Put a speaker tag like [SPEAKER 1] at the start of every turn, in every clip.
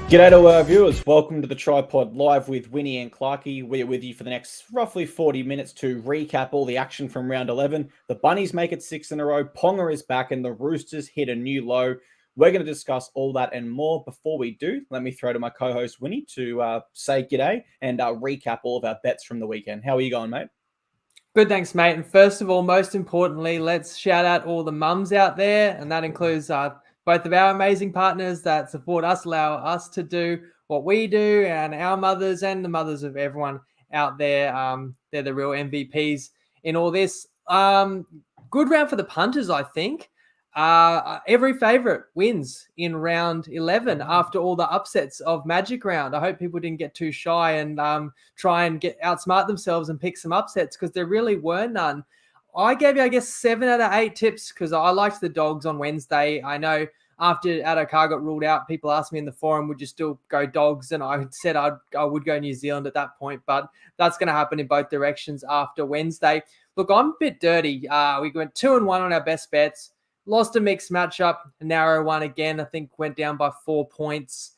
[SPEAKER 1] G'day to our viewers. Welcome to the TryPod Live with Winnie and Clarkey. We're with you for the next roughly 40 minutes to recap all the action from round 11. The Bunnies make it 6 in a row. Ponga is back and the Roosters hit a new low. We're going to discuss all that and more. Before we do, let me throw to my co-host Winnie to say g'day and recap all of our bets from the weekend. How are you going, mate?
[SPEAKER 2] Good, thanks, mate. And first of all, most importantly, let's shout out all the mums out there, and that includes both of our amazing partners that support us, allow us to do what we do, and our mothers and the mothers of everyone out there. They're the real MVPs in all this. Good round for the punters, I think. Every favourite wins in round 11 after all the upsets of Magic Round. I hope people didn't get too shy and try and outsmart themselves and pick some upsets because there really were none. I gave you, I guess, 7 out of 8 tips because I liked the Dogs on Wednesday. I know after Adokar got ruled out, people asked me in the forum, would you still go Dogs? And I said I would go New Zealand at that point, but that's going to happen in both directions after Wednesday. Look, I'm a bit dirty. We went 2-1 on our best bets. Lost a mixed matchup, a narrow one again. I think went down by 4 points.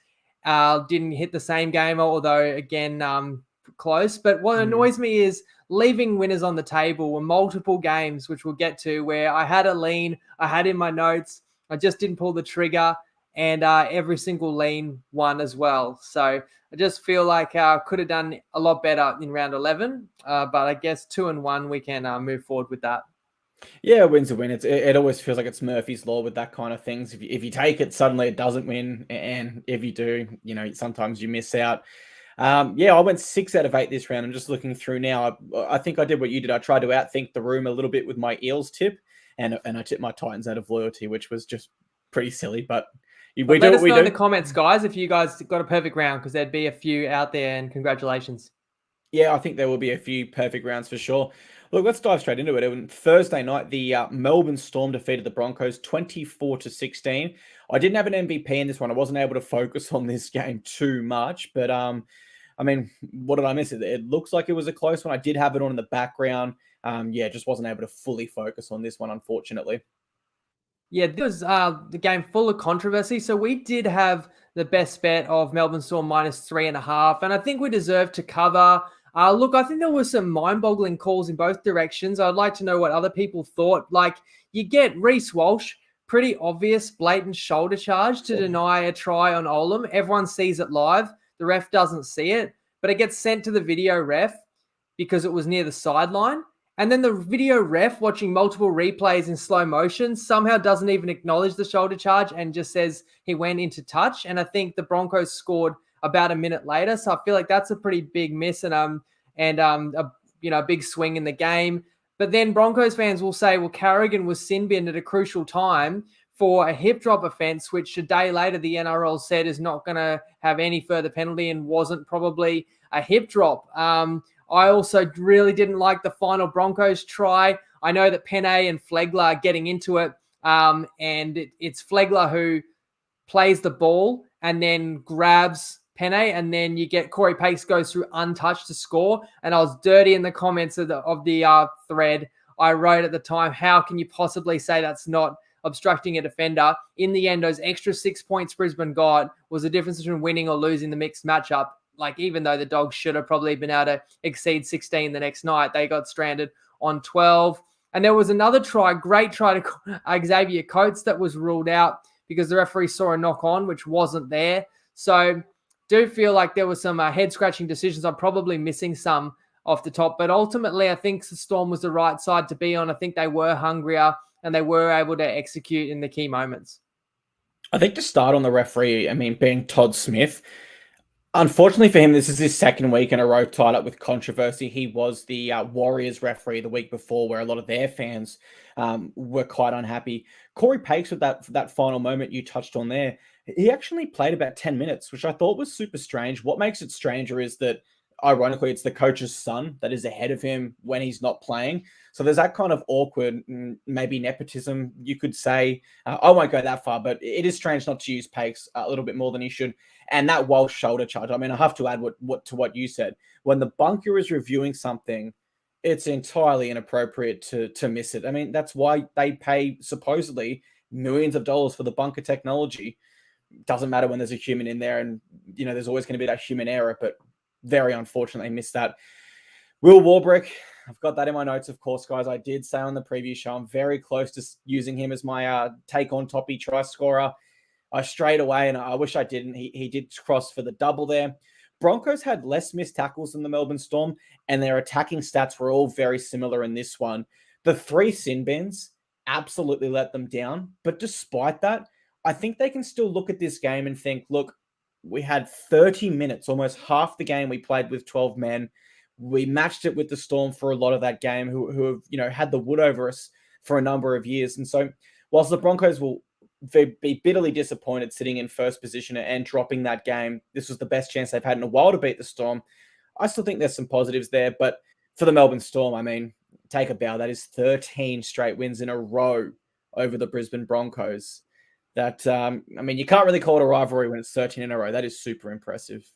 [SPEAKER 2] Didn't hit the same game, although again, close. But what annoys me is leaving winners on the table were multiple games, which we'll get to, where I had a lean, I had in my notes, I just didn't pull the trigger, and every single lean won as well. So I just feel like I could have done a lot better in round 11, but I guess 2-1, we can move forward with that.
[SPEAKER 1] Yeah, win's a win. It always feels like it's Murphy's Law with that kind of things. If you take it, suddenly it doesn't win. And if you do, sometimes you miss out. I went 6 out of 8 this round. I'm just looking through now. I think I did what you did. I tried to outthink the room a little bit with my Eels tip. And I tipped my Titans out of loyalty, which was just pretty silly. But
[SPEAKER 2] let us know in the comments, guys, if you guys got a perfect round, because there'd be a few out there. And congratulations.
[SPEAKER 1] Yeah, I think there will be a few perfect rounds for sure. Look, let's dive straight into it. On Thursday night, the Melbourne Storm defeated the Broncos 24-16. I didn't have an MVP in this one. I wasn't able to focus on this game too much, but what did I miss? It looks like it was a close one. I did have it on in the background. Just wasn't able to fully focus on this one, unfortunately.
[SPEAKER 2] Yeah, this was the game full of controversy. So we did have the best bet of Melbourne Storm -3.5, and I think we deserved to cover. Look, I think there were some mind-boggling calls in both directions. I'd like to know what other people thought. Like, you get Reece Walsh, pretty obvious, blatant shoulder charge to deny a try on Olam. Everyone sees it live. The ref doesn't see it, but it gets sent to the video ref because it was near the sideline. And then the video ref, watching multiple replays in slow motion, somehow doesn't even acknowledge the shoulder charge and just says he went into touch. And I think the Broncos scored about a minute later. So I feel like that's a pretty big miss and a big swing in the game. But then Broncos fans will say, well, Carrigan was sin binned at a crucial time for a hip drop offense, which a day later the NRL said is not going to have any further penalty and wasn't probably a hip drop. I also really didn't like the final Broncos try. I know that Penne and Flegler are getting into it, and it's Flegler who plays the ball and then grabs Penne, and then you get Corey Pace goes through untouched to score. And I was dirty in the comments of the thread. I wrote at the time, how can you possibly say that's not obstructing a defender? In the end, those extra 6 points Brisbane got was the difference between winning or losing the mixed matchup. Like, even though the Dogs should have probably been able to exceed 16 the next night, they got stranded on 12. And there was another great try to Xavier Coates that was ruled out because the referee saw a knock on, which wasn't there. So do feel like there were some head-scratching decisions. I'm probably missing some off the top. But ultimately, I think the Storm was the right side to be on. I think they were hungrier and they were able to execute in the key moments.
[SPEAKER 1] I think to start on the referee, being Todd Smith, unfortunately for him, this is his second week in a row tied up with controversy. He was the Warriors referee the week before, where a lot of their fans were quite unhappy. Corey Pace, with that final moment you touched on there, he actually played about 10 minutes, which I thought was super strange. What makes it stranger is that, ironically, it's the coach's son that is ahead of him when he's not playing. So there's that kind of awkward, maybe nepotism, you could say. I won't go that far, but it is strange not to use Pace a little bit more than he should. And that Walsh shoulder charge, I have to add what you said. When the bunker is reviewing something, it's entirely inappropriate to miss it. That's why they pay supposedly millions of dollars for the bunker technology. doesn't matter when there's a human in there, and there's always going to be that human error, but very unfortunately missed that. Will Warbrick, I've got that in my notes, of course, guys. I did say on the previous show I'm very close to using him as my take on Toppy try scorer. I strayed away, and I wish I didn't. He did cross for the double there. Broncos had less missed tackles than the Melbourne Storm, and their attacking stats were all very similar in this one. The 3 sin bins absolutely let them down, but despite that, I think they can still look at this game and think, look, we had 30 minutes, almost half the game we played with 12 men. We matched it with the Storm for a lot of that game, who have had the wood over us for a number of years. And so whilst the Broncos will be bitterly disappointed sitting in first position and dropping that game, this was the best chance they've had in a while to beat the Storm. I still think there's some positives there, but for the Melbourne Storm, I mean, take a bow. That is 13 straight wins in a row over the Brisbane Broncos. That, you can't really call it a rivalry when it's 13 in a row. That is super impressive.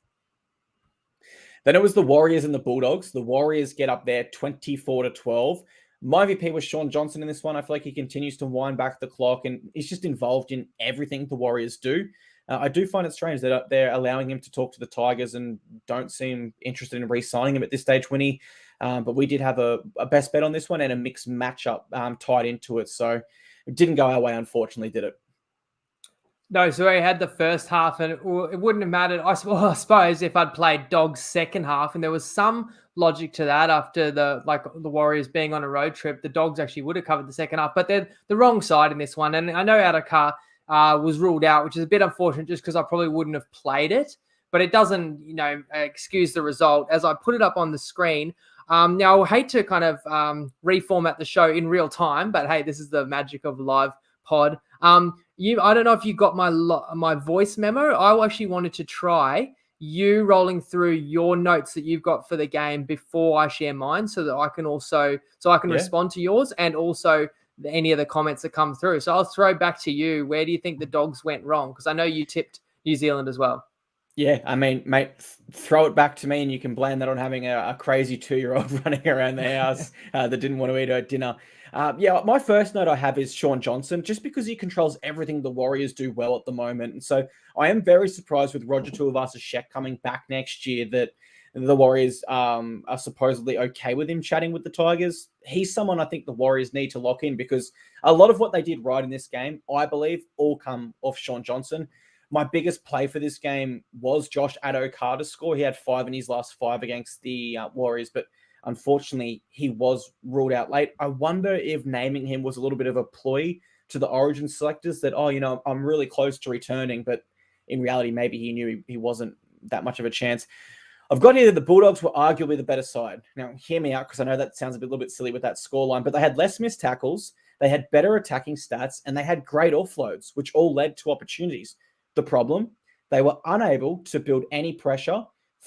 [SPEAKER 1] Then it was the Warriors and the Bulldogs. The Warriors get up there 24-12. My MVP was Shaun Johnson in this one. I feel like he continues to wind back the clock, and he's just involved in everything the Warriors do. I do find it strange that they're allowing him to talk to the Tigers and don't seem interested in re-signing him at this stage, Winnie. But we did have a best bet on this one and a mixed matchup tied into it. So it didn't go our way, unfortunately, did it?
[SPEAKER 2] No, so we had the first half, and it wouldn't have mattered. I suppose if I'd played Dogs second half, and there was some logic to that after the Warriors being on a road trip, the Dogs actually would have covered the second half, but they're the wrong side in this one. And I know Adokar was ruled out, which is a bit unfortunate just because I probably wouldn't have played it, but it doesn't, excuse the result. As I put it up on the screen, now I hate to kind of reformat the show in real time, but hey, this is the magic of live pod. I don't know if you got my voice memo. I actually wanted to try you rolling through your notes that you've got for the game before I share mine, so that I can respond to yours and also any of the comments that come through. So I'll throw back to you. Where do you think the Dogs went wrong? Because I know you tipped New Zealand as well.
[SPEAKER 1] Yeah, I mean, mate, throw it back to me, and you can blame that on having a crazy 2-year-old running around the house that didn't want to eat her dinner. My first note I have is Shaun Johnson, just because he controls everything the Warriors do well at the moment. And so I am very surprised with Roger Tuivasa-Sheck coming back next year that the Warriors are supposedly okay with him chatting with the Tigers. He's someone I think the Warriors need to lock in, because a lot of what they did right in this game, I believe, all come off Shaun Johnson. My biggest play for this game was Josh Adokar to score. He had 5 in his last 5 against the Warriors, but unfortunately, he was ruled out late. I wonder if naming him was a little bit of a ploy to the Origin selectors that, I'm really close to returning, but in reality, maybe he knew he wasn't that much of a chance. I've got here that the Bulldogs were arguably the better side. Now, hear me out, because I know that sounds a little bit silly with that scoreline, but they had less missed tackles, they had better attacking stats, and they had great offloads, which all led to opportunities. The problem, they were unable to build any pressure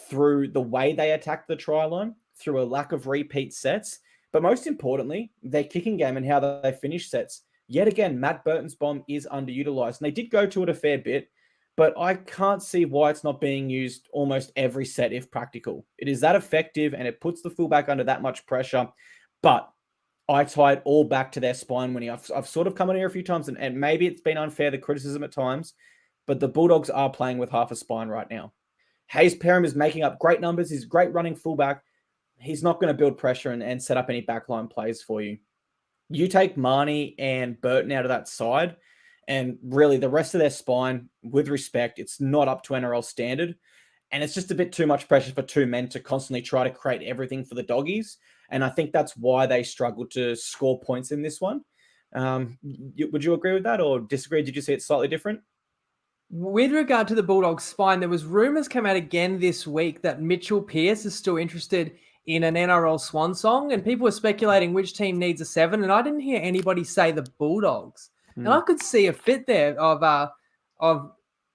[SPEAKER 1] through the way they attacked the try line, through a lack of repeat sets, but most importantly, their kicking game and how they finish sets. Yet again, Matt Burton's bomb is underutilized, and they did go to it a fair bit, but I can't see why it's not being used almost every set if practical. It is that effective, and it puts the fullback under that much pressure, but I tie it all back to their spine winning. I've sort of come on here a few times, and maybe it's been unfair, the criticism at times, but the Bulldogs are playing with half a spine right now. Hayes Perham is making up great numbers. He's a great running fullback. He's not going to build pressure and set up any backline plays for you. You take Marnie and Burton out of that side, and really the rest of their spine, with respect, it's not up to NRL standard. And it's just a bit too much pressure for 2 men to constantly try to create everything for the Doggies. And I think that's why they struggled to score points in this one. Would you agree with that or disagree? Did you see it slightly different?
[SPEAKER 2] With regard to the Bulldogs spine, there was rumours come out again this week that Mitchell Pearce is still interested in an NRL swan song, and people were speculating which team needs a 7, and I didn't hear anybody say the Bulldogs. And I could see a fit there of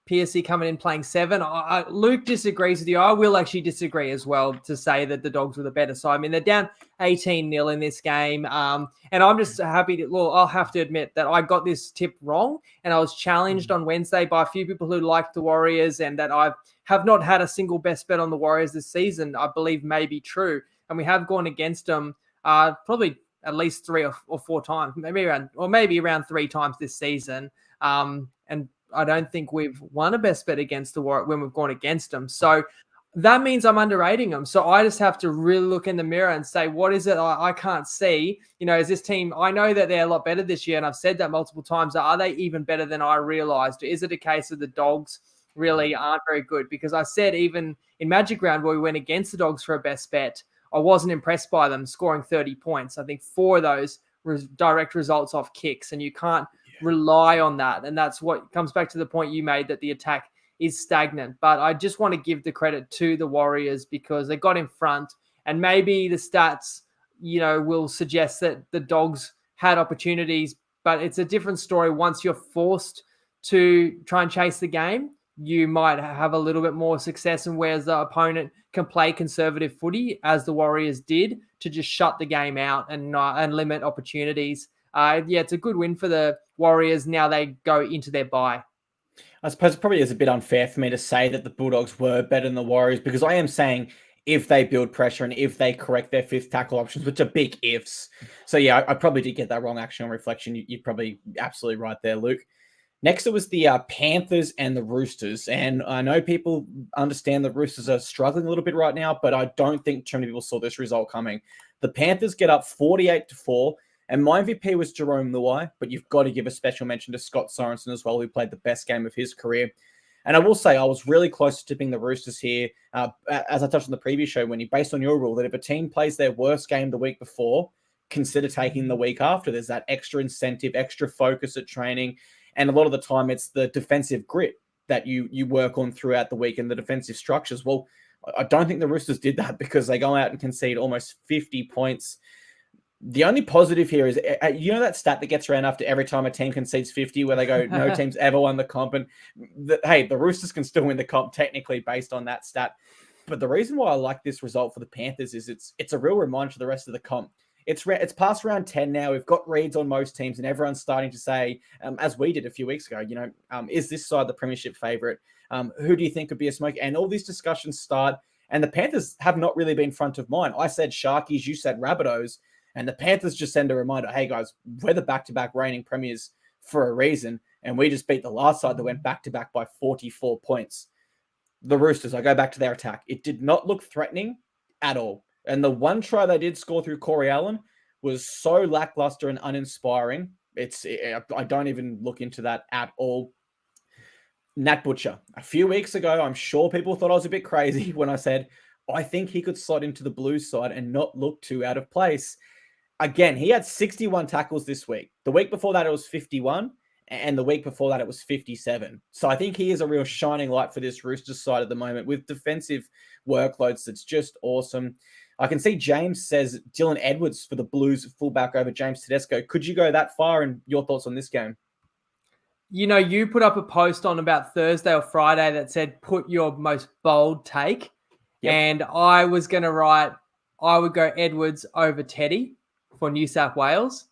[SPEAKER 2] PSC coming in playing 7. Luke disagrees with you. I will actually disagree as well to say that the Dogs were the better side. I mean, they're down 18-0 in this game. And I'm just happy I'll have to admit that I got this tip wrong, and I was challenged on Wednesday by a few people who liked the Warriors, and that I have not had a single best bet on the Warriors this season, I believe may be true. And we have gone against them probably at least 3 or 4 times, maybe around 3 times this season. And I don't think we've won a best bet against the Warriors when we've gone against them. So that means I'm underrating them. So I just have to really look in the mirror and say, what is it I can't see? Is this team, I know that they're a lot better this year, and I've said that multiple times. Are they even better than I realized? Is it a case of the Dogs really aren't very good? Because I said even in Magic Round where we went against the Dogs for a best bet, I wasn't impressed by them scoring 30 points. I think 4 of those were direct results off kicks, and you can't rely on that. And that's what comes back to the point you made, that the attack is stagnant. But I just want to give the credit to the Warriors because they got in front, and maybe the stats, will suggest that the Dogs had opportunities, but it's a different story. Once you're forced to try and chase the game, you might have a little bit more success, and whereas the opponent can play conservative footy, as the Warriors did, to just shut the game out and limit opportunities. It's a good win for the Warriors. Now they go into their bye.
[SPEAKER 1] I suppose it probably is a bit unfair for me to say that the Bulldogs were better than the Warriors, because I am saying if they build pressure and if they correct their fifth tackle options, which are big ifs. So yeah, I probably did get that wrong actually on reflection. You're probably absolutely right there, Luke. Next, it was the Panthers and the Roosters. And I know people understand the Roosters are struggling a little bit right now, but I don't think too many people saw this result coming. The Panthers get up 48-4, and my MVP was Jerome Luai, but you've got to give a special mention to Scott Sorensen as well, who played the best game of his career. And I will say I was really close to tipping the Roosters here, as I touched on the previous show, when based on your rule that if a team plays their worst game the week before, consider taking the week after. There's that extra incentive, extra focus at training. And a lot of the time, it's the defensive grit that you work on throughout the week and the defensive structures. Well, I don't think the Roosters did that, because they go out and concede almost 50 points. The only positive here is, that stat that gets around after every time a team concedes 50, where they go, no team's ever won the comp. And the Roosters can still win the comp technically based on that stat. But the reason why I like this result for the Panthers is it's a real reminder to the rest of the comp. It's past round 10 now. We've got reads on most teams, and everyone's starting to say, as we did a few weeks ago, is this side the premiership favourite? Who do you think could be a smoke? And all these discussions start, and the Panthers have not really been front of mind. I said Sharkies, you said Rabbitohs, and the Panthers just send a reminder, hey guys, we're the back-to-back reigning premiers for a reason, and we just beat the last side that went back-to-back by 44 points. The Roosters, I go back to their attack. It did not look threatening at all. And the one try they did score through Corey Allen was so lackluster and uninspiring. I don't even look into that at all. Nat Butcher. A few weeks ago, I'm sure people thought I was a bit crazy when I said, I think he could slot into the Blues side and not look too out of place. Again, he had 61 tackles this week. The week before that, it was 51. And the week before that, it was 57. So I think he is a real shining light for this Roosters side at the moment with defensive workloads. That's just awesome. I can see James says Dylan Edwards for the Blues fullback over James Tedesco. Could you go that far? And your thoughts on this game?
[SPEAKER 2] You put up a post on about Thursday or Friday that said, put your most bold take. Yep. And I was going to write, I would go Edwards over Teddy for New South Wales.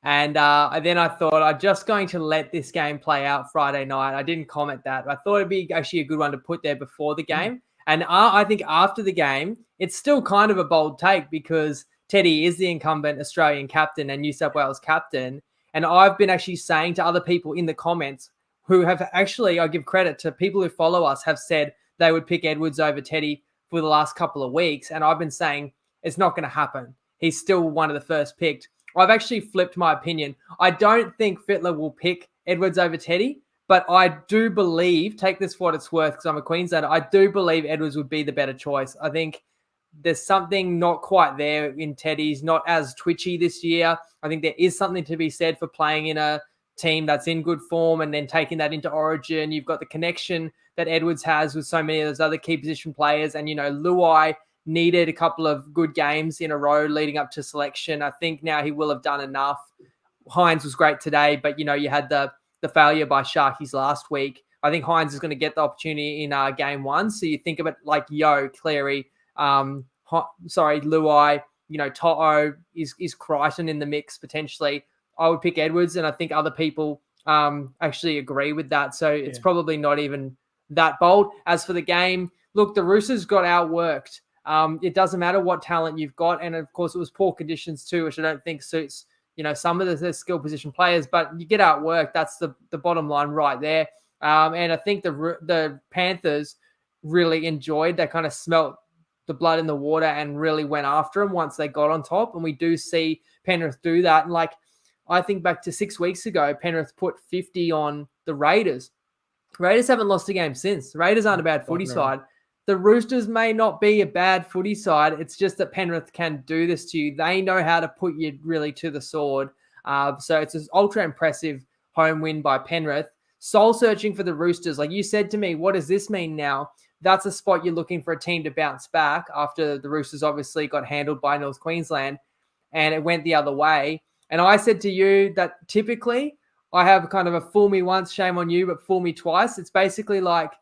[SPEAKER 2] And then I thought I'm just going to let this game play out Friday night. I didn't comment that. I thought it'd be actually a good one to put there before the game. And I think after the game, it's still kind of a bold take because Teddy is the incumbent Australian captain and New South Wales captain. And I've been actually saying to other people in the comments who have actually, I give credit to people who follow us, have said they would pick Edwards over Teddy for the last couple of weeks. And I've been saying it's not going to happen. He's still one of the first picked. I've actually flipped my opinion. I don't think Fittler will pick Edwards over Teddy, but I do believe, take this for what it's worth because I'm a Queenslander, I do believe Edwards would be the better choice. I think there's something not quite there in Teddy. He's not as twitchy this year. I think there is something to be said for playing in a team that's in good form and then taking that into Origin. You've got the connection that Edwards has with so many of those other key position players. And, Luai needed a couple of good games in a row leading up to selection. I think now he will have done enough. Hines was great today, but, you had the failure by Sharkies last week. I think Hines is going to get the opportunity in game one. So you think of it like Cleary, Luai, To'o, is Crichton in the mix potentially. I would pick Edwards, and I think other people actually agree with that. So it's probably not even that bold. As for the game, look, the Roosters got outworked. It doesn't matter what talent you've got. And of course it was poor conditions too, which I don't think suits, some of the skill position players, but you get outworked. That's the bottom line right there. And I think the Panthers really enjoyed. They kind of smelt the blood in the water and really went after them once they got on top. And we do see Penrith do that. And like, I think back to 6 weeks ago, Penrith put 50 on the Raiders. Raiders haven't lost a game since. The Raiders aren't a bad footy side. The Roosters may not be a bad footy side. It's just that Penrith can do this to you. They know how to put you really to the sword. So it's an ultra impressive home win by Penrith. Soul searching for the Roosters. Like you said to me, what does this mean now? That's a spot you're looking for a team to bounce back after the Roosters obviously got handled by North Queensland and it went the other way. And I said to you that typically I have kind of a fool me once, shame on you, but fool me twice. It's basically like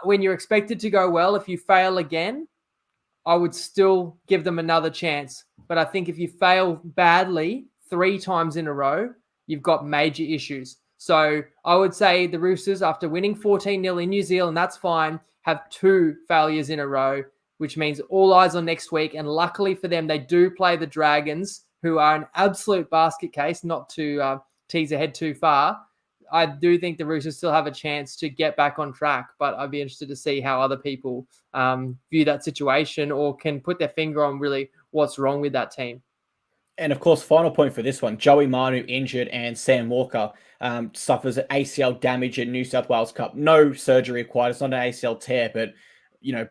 [SPEAKER 2] when you're expected to go well, if you fail again, I would still give them another chance. But I think if you fail badly 3 times in a row, you've got major issues. So I would say the Roosters, after winning 14-0 in New Zealand, that's fine, have 2 failures in a row, which means all eyes on next week. And luckily for them, they do play the Dragons, who are an absolute basket case, not to tease ahead too far. I do think the Roosters still have a chance to get back on track, but I'd be interested to see how other people view that situation or can put their finger on really what's wrong with that team.
[SPEAKER 1] And of course, final point for this one, Joey Manu injured and Sam Walker suffers ACL damage at New South Wales Cup. No surgery required. It's not an ACL tear, but,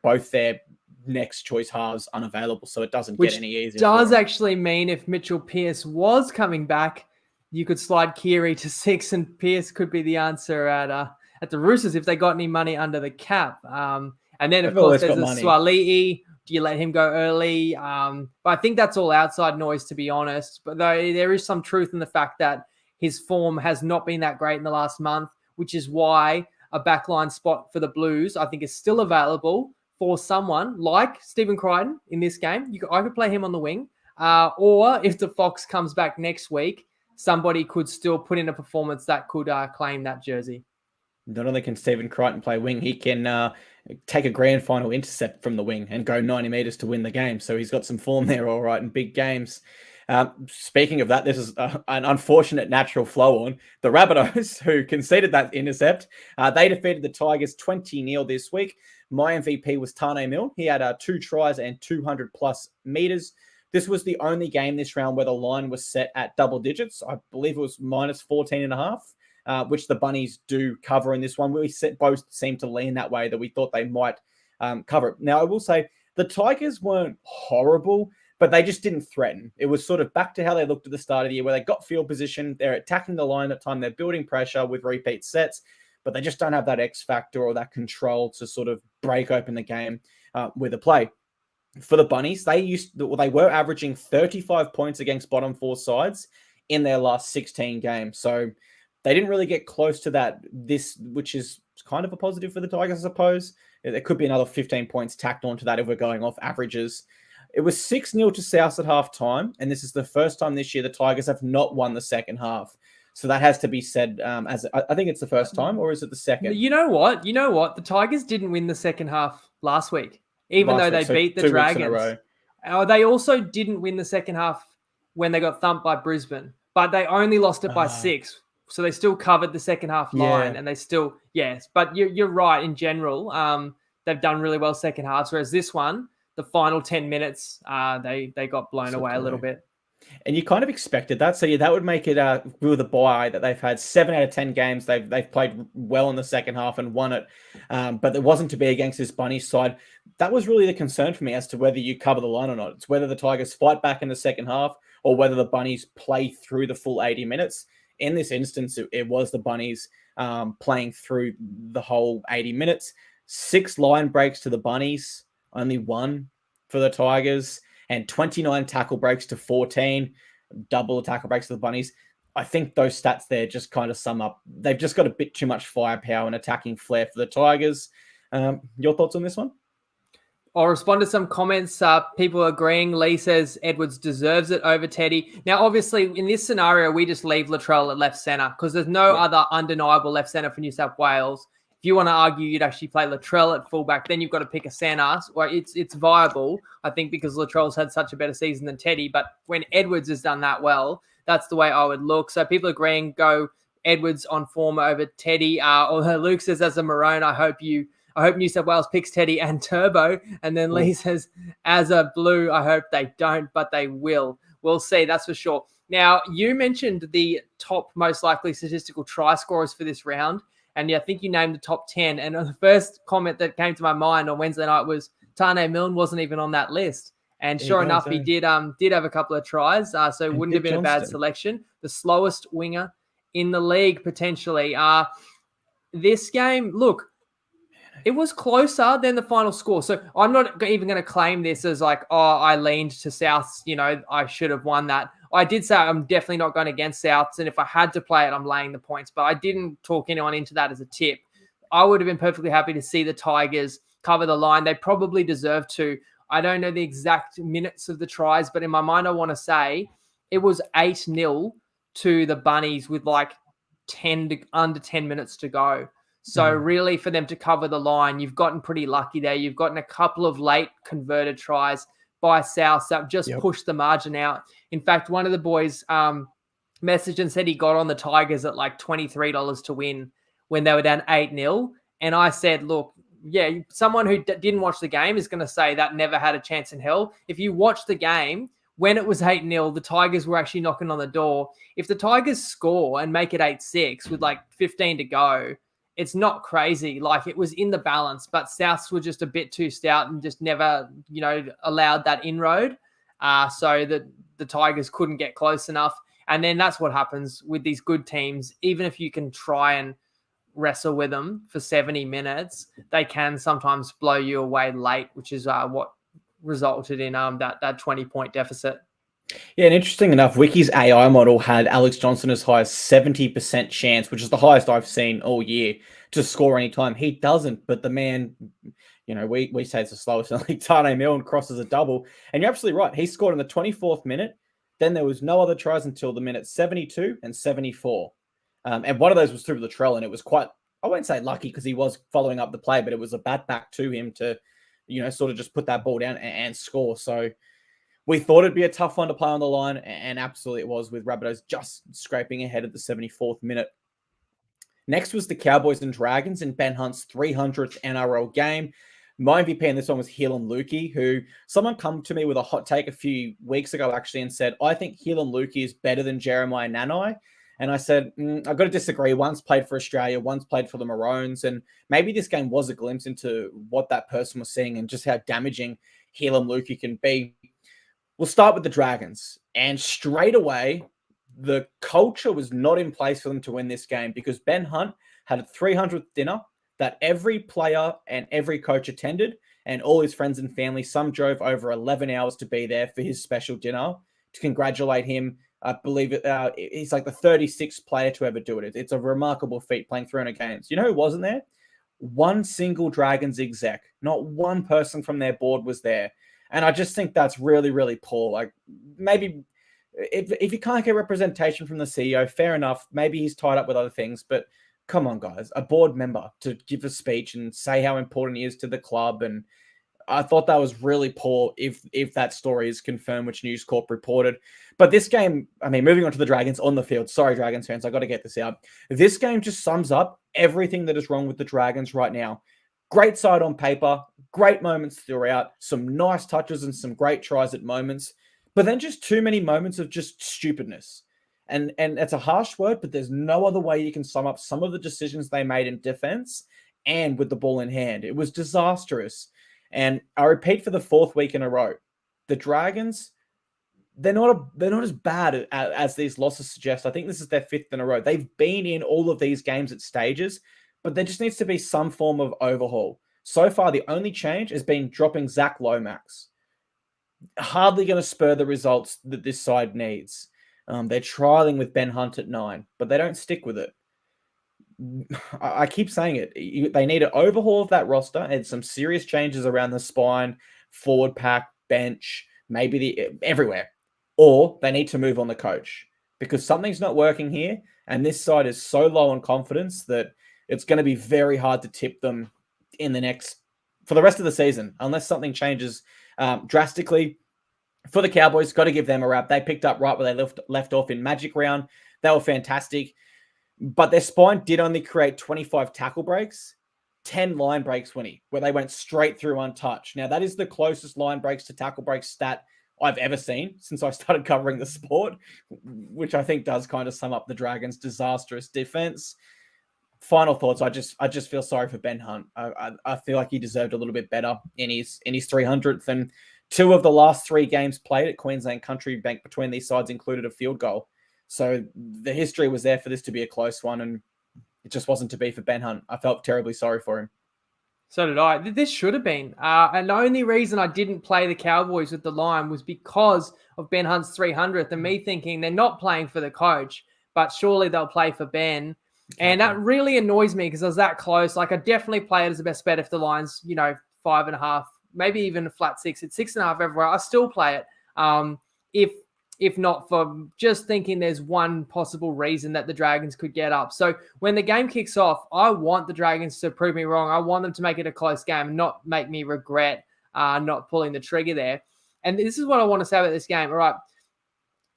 [SPEAKER 1] both their next choice halves unavailable, so it doesn't get any easier.
[SPEAKER 2] Does actually mean if Mitchell Pearce was coming back, you could slide Keary to 6 and Pearce could be the answer at the Roosters if they got any money under the cap. And then, of course, there's a Swali'i. Do you let him go early? But I think that's all outside noise, to be honest. But though there is some truth in the fact that his form has not been that great in the last month, which is why a backline spot for the Blues, I think, is still available for someone like Stephen Crichton in this game. I could play him on the wing. Or if the Fox comes back next week, somebody could still put in a performance that could claim that jersey.
[SPEAKER 1] Not only can Stephen Crichton play wing, he can take a grand final intercept from the wing and go 90 meters to win the game. So he's got some form there, all right, in big games. Speaking of that, this is an unfortunate natural flow on. The Rabbitohs, who conceded that intercept, they defeated the Tigers 20-0 this week. My MVP was Tane Milne. He had 2 tries and 200-plus meters. This was the only game this round where the line was set at double digits. I believe it was minus 14.5, which the Bunnies do cover in this one. We both seemed to lean that way, that we thought they might cover it. Now, I will say the Tigers weren't horrible, but they just didn't threaten. It was sort of back to how they looked at the start of the year, where they got field position, they're attacking the line at time, they're building pressure with repeat sets, but they just don't have that X factor or that control to sort of break open the game with a play. For the Bunnies, they were averaging 35 points against bottom 4 sides in their last 16 games. So they didn't really get close to that, which is kind of a positive for the Tigers, I suppose. There could be another 15 points tacked onto that if we're going off averages. It was 6-0 to South at halftime, and this is the first time this year the Tigers have not won the second half. So that has to be said I think it's the first time, or is it the second?
[SPEAKER 2] You know what? The Tigers didn't win the second half last week, even though they beat the Dragons. They also didn't win the second half when they got thumped by Brisbane, but they only lost it by 6. So they still covered the second half line, and they still, yes. But you're right in general. They've done really well second half, whereas this one, the final 10 minutes, they got blown away a little bit.
[SPEAKER 1] And you kind of expected that. So yeah, that would make it with a bye that they've had 7 out of 10 games. They've played well in the second half and won it. But it wasn't to be against this Bunnies side. That was really the concern for me as to whether you cover the line or not. It's whether the Tigers fight back in the second half or whether the Bunnies play through the full 80 minutes. In this instance, it was the Bunnies playing through the whole 80 minutes. 6 line breaks to the Bunnies, only 1 for the Tigers, and 29 tackle breaks to 14, double tackle breaks to the Bunnies. I think those stats there just kind of sum up. They've just got a bit too much firepower and attacking flair for the Tigers. Your thoughts on this one?
[SPEAKER 2] I'll respond to some comments. People agreeing. Lee says Edwards deserves it over Teddy. Now, obviously, in this scenario, we just leave Latrell at left centre because there's no other undeniable left centre for New South Wales. If you want to argue you'd actually play Latrell at fullback, then you've got to pick a centre. Well, it's viable, I think, because Latrell's had such a better season than Teddy. But when Edwards has done that well, that's the way I would look. So people agreeing, go Edwards on form over Teddy. Or Luke says, as a Maroon, I hope New South Wales picks Teddy and Turbo. And then Lee says, as a Blue, I hope they don't, but they will. We'll see, that's for sure. Now, you mentioned the top most likely statistical try scorers for this round. And I think you named the top 10. And the first comment that came to my mind on Wednesday night was Tane Milne wasn't even on that list. And sure enough, he did have a couple of tries. So it wouldn't have been a bad selection. The slowest winger in the league, potentially. This game, look, it was closer than the final score. So I'm not even going to claim this as like, I leaned to Souths. I should have won that. I did say I'm definitely not going against Souths. And if I had to play it, I'm laying the points. But I didn't talk anyone into that as a tip. I would have been perfectly happy to see the Tigers cover the line. They probably deserve to. I don't know the exact minutes of the tries, but in my mind, I want to say it was 8-0 to the Bunnies with like under 10 minutes to go. So really for them to cover the line, you've gotten pretty lucky there. You've gotten a couple of late converted tries by South that just pushed the margin out. In fact, one of the boys messaged and said he got on the Tigers at like $23 to win when they were down 8-0. And I said, look, someone who didn't watch the game is going to say that never had a chance in hell. If you watch the game, when it was 8-0, the Tigers were actually knocking on the door. If the Tigers score and make it 8-6 with like 15 to go, it's not crazy. Like, it was in the balance, but Souths were just a bit too stout and just never, allowed that inroad. So that the Tigers couldn't get close enough. And then that's what happens with these good teams. Even if you can try and wrestle with them for 70 minutes, they can sometimes blow you away late, which is what resulted in that 20-point deficit.
[SPEAKER 1] Yeah, and interesting enough, Wiki's AI model had Alex Johnson as high as 70% chance, which is the highest I've seen all year, to score any time. He doesn't, but the man, we say it's the slowest. Like Tane Milne crosses a double, and you're absolutely right. He scored in the 24th minute. Then there was no other tries until the minute 72 and 74. And one of those was through Latrell, and it was quite, I won't say lucky because he was following up the play, but it was a bat back to him to, sort of just put that ball down and score. So we thought it'd be a tough one to play on the line, and absolutely it was, with Rabbitohs just scraping ahead at the 74th minute. Next was the Cowboys and Dragons in Ben Hunt's 300th NRL game. My MVP in this one was Heelan Lukey, who someone come to me with a hot take a few weeks ago, actually, and said, I think Heelan Lukey is better than Jeremiah Nanai. And I said, I've got to disagree. Once played for Australia, once played for the Maroons. And maybe this game was a glimpse into what that person was seeing and just how damaging Heelan Lukey can be. We'll start with the Dragons. And straight away, the culture was not in place for them to win this game, because Ben Hunt had a 300th dinner that every player and every coach attended, and all his friends and family. Some drove over 11 hours to be there for his special dinner to congratulate him. I believe he's like the 36th player to ever do it. It's a remarkable feat, playing 300 games. You know who wasn't there? One single Dragons exec. Not one person from their board was there. And I just think that's really, really poor. Like, maybe if you can't get representation from the CEO, fair enough. Maybe he's tied up with other things. But come on, guys. A board member to give a speech and say how important he is to the club. And I thought that was really poor if that story is confirmed, which News Corp reported. But this game, moving on to the Dragons on the field. Sorry, Dragons fans, I got to get this out. This game just sums up everything that is wrong with the Dragons right now. Great side on paper, great moments throughout, some nice touches and some great tries at moments, but then just too many moments of just stupidness. And it's a harsh word, but there's no other way you can sum up some of the decisions they made in defense and with the ball in hand. It was disastrous. And I repeat for the fourth week in a row, the Dragons, they're not as bad as these losses suggest. I think this is their fifth in a row. They've been in all of these games at stages, but there just needs to be some form of overhaul. So far, the only change has been dropping Zach Lomax. Hardly going to spur the results that this side needs. They're trialing with Ben Hunt at 9, but they don't stick with it. I keep saying it. They need an overhaul of that roster and some serious changes around the spine, forward pack, bench, maybe everywhere. Or they need to move on the coach, because something's not working here. And this side is so low on confidence that it's going to be very hard to tip them for the rest of the season, unless something changes drastically. For the Cowboys, got to give them a wrap. They picked up right where they left off in Magic Round. They were fantastic. but their spine did only create 25 tackle breaks, 10 line breaks, Winnie, where they went straight through untouched. Now, that is the closest line breaks to tackle breaks stat I've ever seen since I started covering the sport, which I think does kind of sum up the Dragons' disastrous defense. Final thoughts. I just feel sorry for Ben Hunt. I feel like he deserved a little bit better in his 300th, and 2 of the last 3 games played at Queensland Country Bank between these sides included a field goal. So the history was there for this to be a close one, and it just wasn't to be for Ben Hunt. I felt terribly sorry for him.
[SPEAKER 2] So did I. This should have been. And the only reason I didn't play the Cowboys with the line was because of Ben Hunt's 300th and me thinking they're not playing for the coach, but surely they'll play for Ben. And that really annoys me because I was that close. Like, I definitely play it as the best bet if the line's, 5.5, maybe even a flat 6. It's 6.5 everywhere. I still play it. If not for just thinking there's one possible reason that the Dragons could get up. So when the game kicks off, I want the Dragons to prove me wrong. I want them to make it a close game and not make me regret not pulling the trigger there. And this is what I want to say about this game. All right,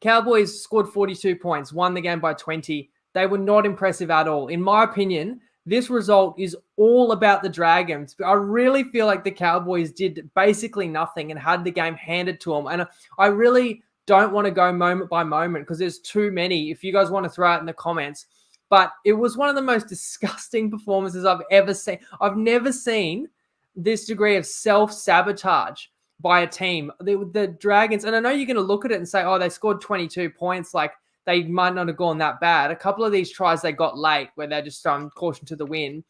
[SPEAKER 2] Cowboys scored 42 points, won the game by 20. They were not impressive at all. In my opinion, this result is all about the Dragons. I really feel like the Cowboys did basically nothing and had the game handed to them. And I really don't want to go moment by moment because there's too many. If you guys want to throw out in the comments, but it was one of the most disgusting performances I've ever seen. I've never seen this degree of self-sabotage by a team. The Dragons, and I know you're going to look at it and say, oh, they scored 22 points. Like, they might not have gone that bad. A couple of these tries they got late where they're just caution to the wind.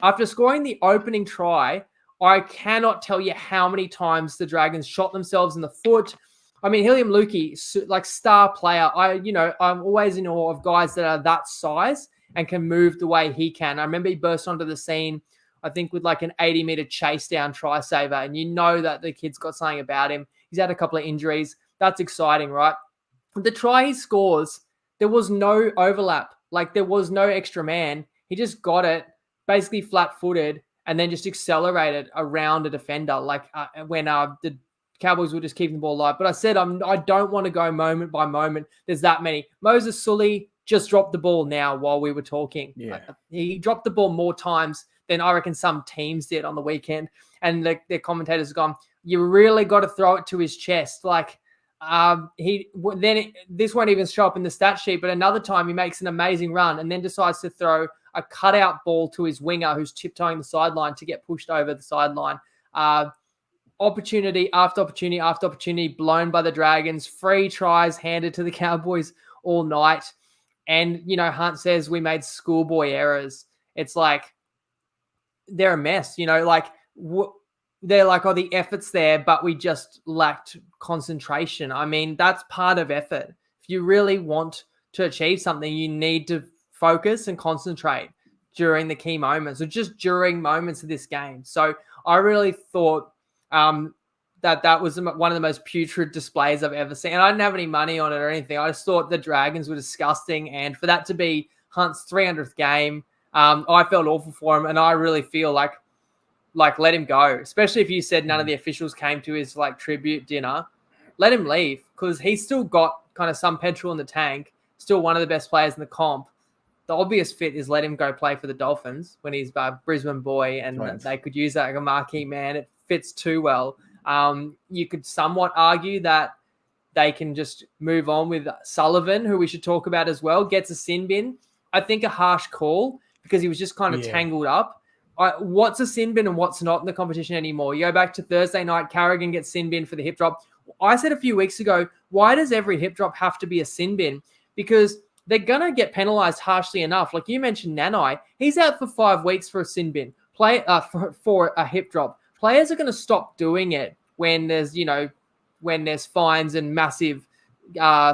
[SPEAKER 2] After scoring the opening try, I cannot tell you how many times the Dragons shot themselves in the foot. I mean, Helium Lukey, like, star player. I'm always in awe of guys that are that size and can move the way he can. I remember he burst onto the scene, I think, with like an 80-meter chase down try saver, and you know that the kid's got something about him. He's had a couple of injuries. That's exciting, right? The try he scores, there was no overlap. Like, there was no extra man. He just got it, basically flat-footed, and then just accelerated around a defender. Like, when the Cowboys were just keeping the ball alive. But I said I don't want to go moment by moment. There's that many. Moses Sully just dropped the ball now while we were talking.
[SPEAKER 1] Yeah.
[SPEAKER 2] He dropped the ball more times than I reckon some teams did on the weekend. And their commentators have gone, you really got to throw it to his chest. Like, this won't even show up in the stat sheet, but another time he makes an amazing run and then decides to throw a cutout ball to his winger who's tiptoeing the sideline to get pushed over the sideline. Opportunity after opportunity after opportunity blown by the Dragons. Free tries handed to the Cowboys all night. And, Hunt says we made schoolboy errors. It's like, they're a mess. They're like, oh, the effort's there, but we just lacked concentration. I mean, that's part of effort. If you really want to achieve something, you need to focus and concentrate during the key moments or just during moments of this game. So I really thought that was one of the most putrid displays I've ever seen. And I didn't have any money on it or anything. I just thought the Dragons were disgusting. And for that to be Hunt's 300th game, I felt awful for him. And I really feel like let him go, especially if you said none of the officials came to his tribute dinner. Let him leave because he's still got kind of some petrol in the tank, still one of the best players in the comp. The obvious fit is let him go play for the Dolphins when he's a Brisbane boy, and they could use that like a marquee man. It fits too well. You could somewhat argue that they can just move on with Sullivan, who we should talk about as well, gets a sin bin. I think a harsh call because he was just kind of tangled up. What's a sin bin and what's not in the competition anymore? You go back to Thursday night, Carrigan gets sin bin for the hip drop. I said a few weeks ago, why does every hip drop have to be a sin bin? Because they're going to get penalized harshly enough. Like you mentioned, Nanai, he's out for 5 weeks for a sin bin, for a hip drop. Players are going to stop doing it when there's fines and massive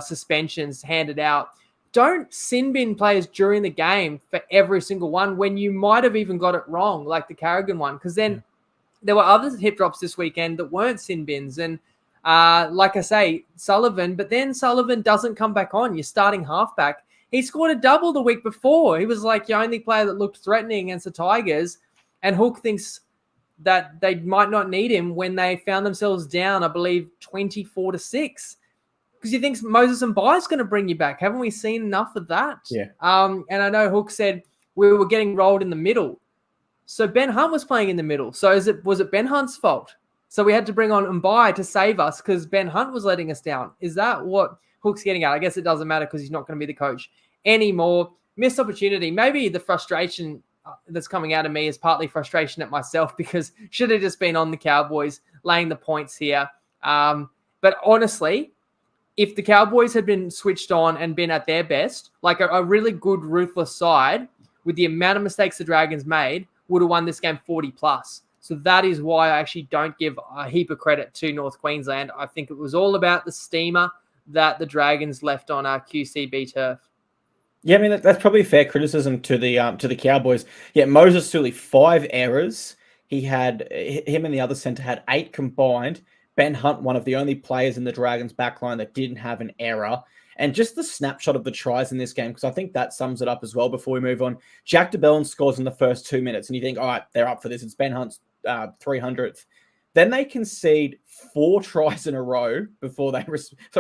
[SPEAKER 2] suspensions handed out. Don't sin bin players during the game for every single one when you might have even got it wrong, like the Carrigan one, because then there were other hip drops this weekend that weren't sin bins. And like I say, Sullivan, but then Sullivan doesn't come back on. You're starting halfback. He scored a double the week before. He was like the only player that looked threatening against the Tigers. And Hook thinks that they might not need him when they found themselves down, I believe, 24-6. because he thinks Moses and is going to bring you back. Haven't we seen enough of that?
[SPEAKER 1] Yeah.
[SPEAKER 2] And I know Hook said we were getting rolled in the middle. So Ben Hunt was playing in the middle. So was it Ben Hunt's fault? So we had to bring on Mbai to save us because Ben Hunt was letting us down. Is that what Hook's getting at? I guess it doesn't matter because he's not going to be the coach anymore. Missed opportunity. Maybe the frustration that's coming out of me is partly frustration at myself because should have just been on the Cowboys laying the points here. But honestly, if the Cowboys had been switched on and been at their best, like a really good, ruthless side with the amount of mistakes the Dragons made, would have won this game 40 plus. So that is why I actually don't give a heap of credit to North Queensland. I think it was all about the steamer that the Dragons left on our QCB turf.
[SPEAKER 1] Yeah, I mean, that's probably fair criticism to the Cowboys. Yeah, Moses Suli, 5 errors. Him and the other centre had 8 combined. Ben Hunt, one of the only players in the Dragons backline that didn't have an error. And just the snapshot of the tries in this game, because I think that sums it up as well before we move on. Jack de Belin scores in the first 2 minutes, and you think, all right, they're up for this. It's Ben Hunt's 300th. Then they concede 4 tries in a row before they...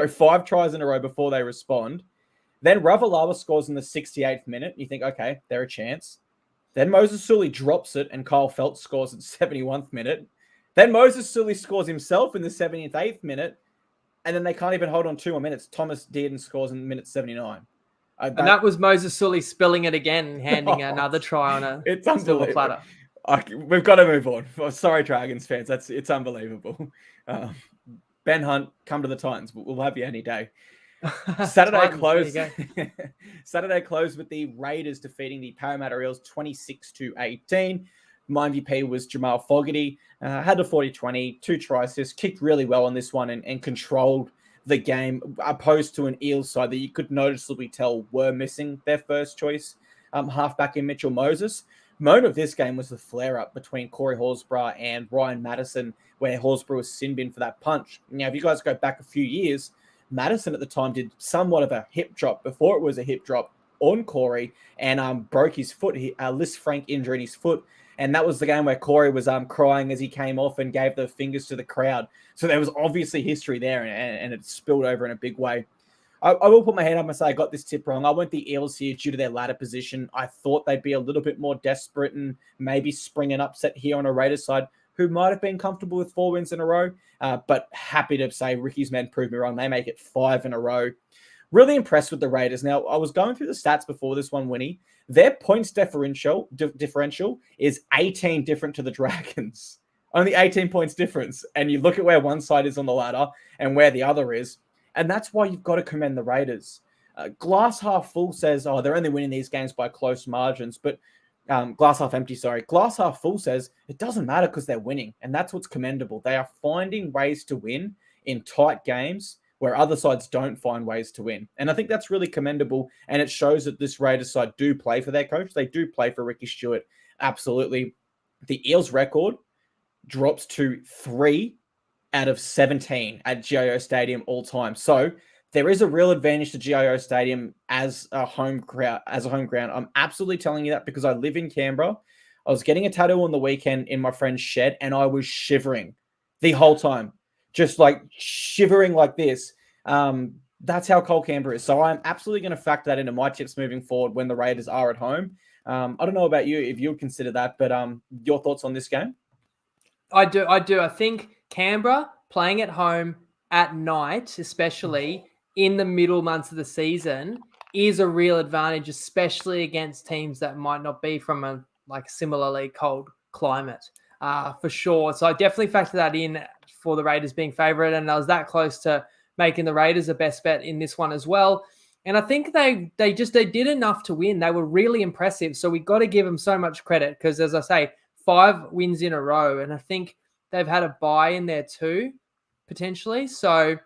[SPEAKER 1] 5 tries in a row before they respond. Then Ravalawa scores in the 68th minute. And you think, okay, they're a chance. Then Moses Suli drops it, and Kyle Feldt scores at the 71th minute. Then Moses Suli scores himself in the 78th minute. And then they can't even hold on 2 more minutes. Thomas Dearden scores in minute 79.
[SPEAKER 2] And that was Moses Sully spilling it again and handing another try on a silver platter.
[SPEAKER 1] We've got to move on. Oh, sorry, Dragons fans. It's unbelievable. Ben Hunt, come to the Titans. We'll have you any day. Saturday closed. Saturday closed with the Raiders defeating the Parramatta Eels 26-18. My MVP was Jamal Fogarty. Had a 40-20, 2 try assists, kicked really well on this one and controlled the game, opposed to an Eels side that you could noticeably tell were missing their first choice halfback in Mitchell Moses. Moment of this game was the flare-up between Corey Horsburgh and Ryan Madison, where Horsburgh was sin-bin for that punch. Now, if you guys go back a few years, Madison at the time did somewhat of a hip drop before it was a hip drop on Corey and broke his foot, Liz Frank injured his foot. And that was the game where Corey was crying as he came off and gave the fingers to the crowd. So there was obviously history there, and it spilled over in a big way. I will put my hand up and say I got this tip wrong. I went the Eels here due to their ladder position. I thought they'd be a little bit more desperate and maybe spring an upset here on a Raiders side who might have been comfortable with 4 wins in a row. But happy to say Ricky's men proved me wrong. They make it 5 in a row. Really impressed with the Raiders. Now, I was going through the stats before this one, Winnie. Their points differential is 18 different to the Dragons. Only 18 points difference. And you look at where one side is on the ladder and where the other is. And that's why you've got to commend the Raiders. Glass half full says, they're only winning these games by close margins. But glass half empty, sorry. Glass half full says it doesn't matter because they're winning. And that's what's commendable. They are finding ways to win in tight games where other sides don't find ways to win. And I think that's really commendable. And it shows that this Raiders side do play for their coach. They do play for Ricky Stewart. Absolutely. The Eels record drops to 3 out of 17 at GIO Stadium all time. So there is a real advantage to GIO Stadium as a home ground. I'm absolutely telling you that because I live in Canberra. I was getting a tattoo on the weekend in my friend's shed and I was shivering the whole time. Just like shivering like this. That's how cold Canberra is. So I'm absolutely going to factor that into my tips moving forward when the Raiders are at home. I don't know about you, if you would consider that, but your thoughts on this game?
[SPEAKER 2] I do. I think Canberra playing at home at night, especially in the middle months of the season, is a real advantage, especially against teams that might not be from a similarly cold climate, for sure. So I definitely factor that in for the Raiders being favourite, and I was that close to making the Raiders a best bet in this one as well. And I think they did enough to win. They were really impressive. So we got to give them so much credit because, as I say, 5 wins in a row, and I think they've had a bye in there too, potentially. So,